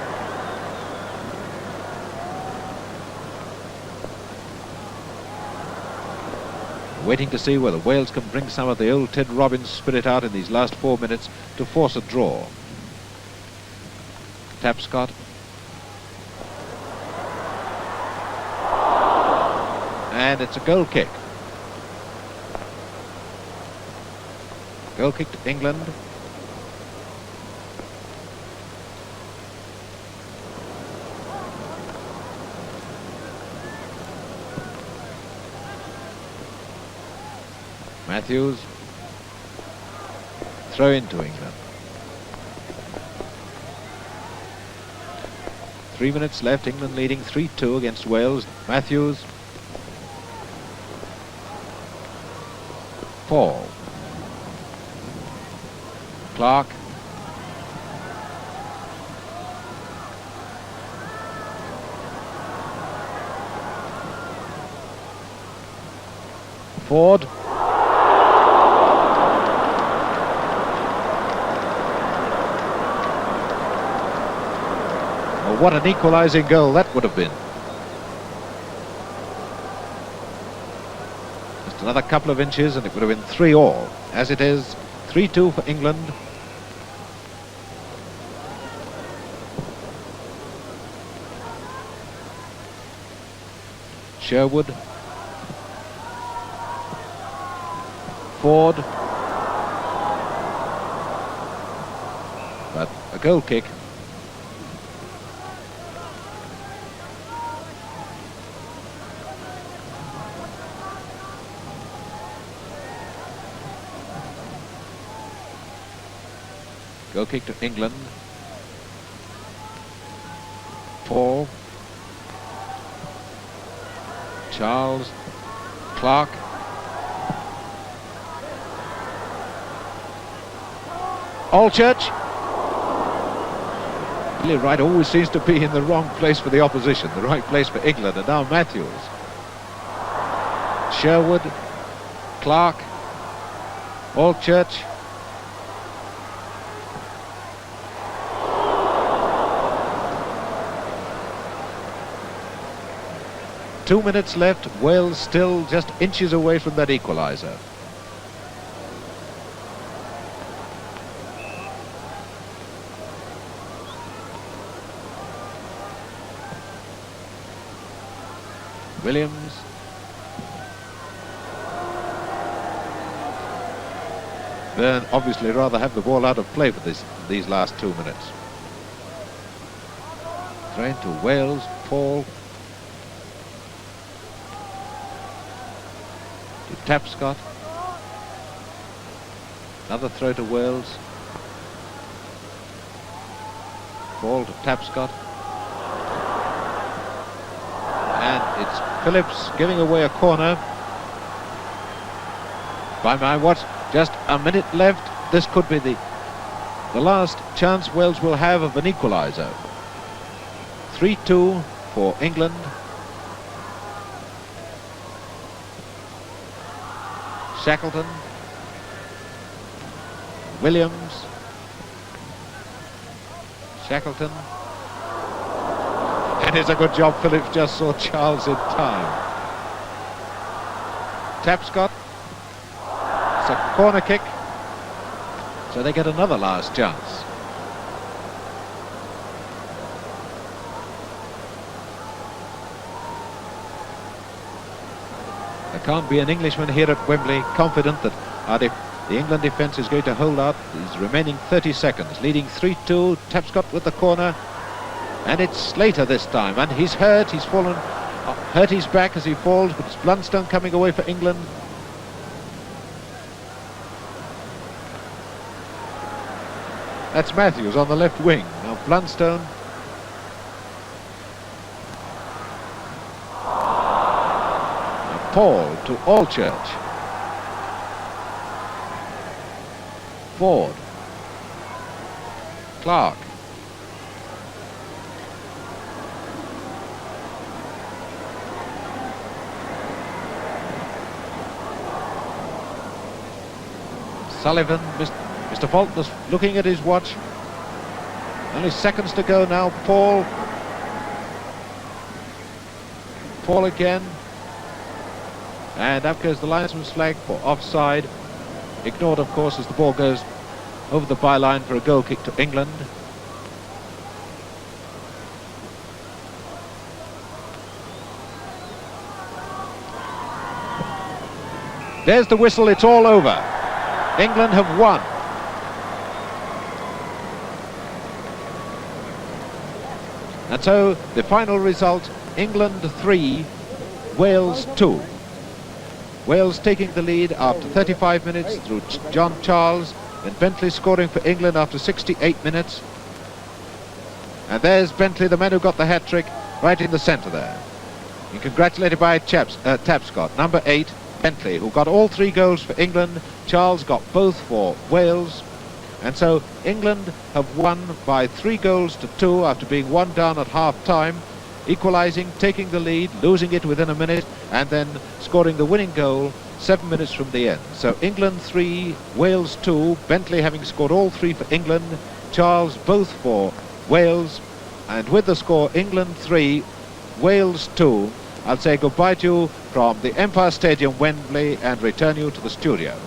Waiting to see whether Wales can bring some of the old Ted Robbins spirit out in these last 4 minutes to force a draw. Tapscott, and it's a goal kick. Goal kick to England. Matthews. Throw into England. 3 minutes left, England leading 3-2 against Wales. Matthews. Paul. Clark. Ford. Oh, what an equalising goal that would have been. Just another couple of inches and it would have been 3-3. As it is, 3-2 for England. Sherwood, Ford, but a goal kick. Goal kick to England. Paul, Charles, Clark, Allchurch. Billy Wright always seems to be in the wrong place for the opposition, the right place for England, and now Matthews. Sherwood, Clark, Allchurch. Two minutes left. Wales still just inches away from that equaliser. Williams. Byrne obviously rather have the ball out of play for these last 2 minutes. Throw to Wales. Paul. To Tapscott. Another throw to Wales. Ball to Tapscott. And it's Phillips giving away a corner. By my watch, just a minute left. This could be the last chance Wales will have of an equaliser. 3-2 for England. Shackleton. Williams. Shackleton. And it's a good job Phillips just saw Charles in time. Tapscott. It's a corner kick. So they get another last chance. There can't be an Englishman here at Wembley confident that the England defence is going to hold out these remaining 30 seconds. Leading 3-2, Tapscott with the corner. And it's Slater this time, and he's hurt. He's fallen, hurt his back as he falls, but it's Blunstone coming away for England. That's Matthews on the left wing. Now Blunstone. Now Paul to Allchurch. Ford. Clark. Sullivan. Mr. Faulkner's looking at his watch. Only seconds to go now. Paul. Paul again. And up goes the linesman's flag for offside. Ignored, of course, as the ball goes over the byline for a goal kick to England. There's the whistle. It's all over. England have won. And so the final result, England 3, Wales 2. Wales taking the lead after 35 minutes through John Charles, and Bentley scoring for England after 68 minutes. And there's Bentley, the man who got the hat-trick, right in the centre there. And congratulated by Tapscott, number 8, Bentley, who got all 3 goals for England. Charles got both for Wales. And so England have won by 3 goals to 2 after being 1 down at half-time, equalising, taking the lead, losing it within a minute, and then scoring the winning goal 7 minutes from the end. So England 3, Wales 2, Bentley having scored all 3 for England, Charles both for Wales, and with the score England 3, Wales 2, I'll say goodbye to you from the Empire Stadium, Wembley, and return you to the studio.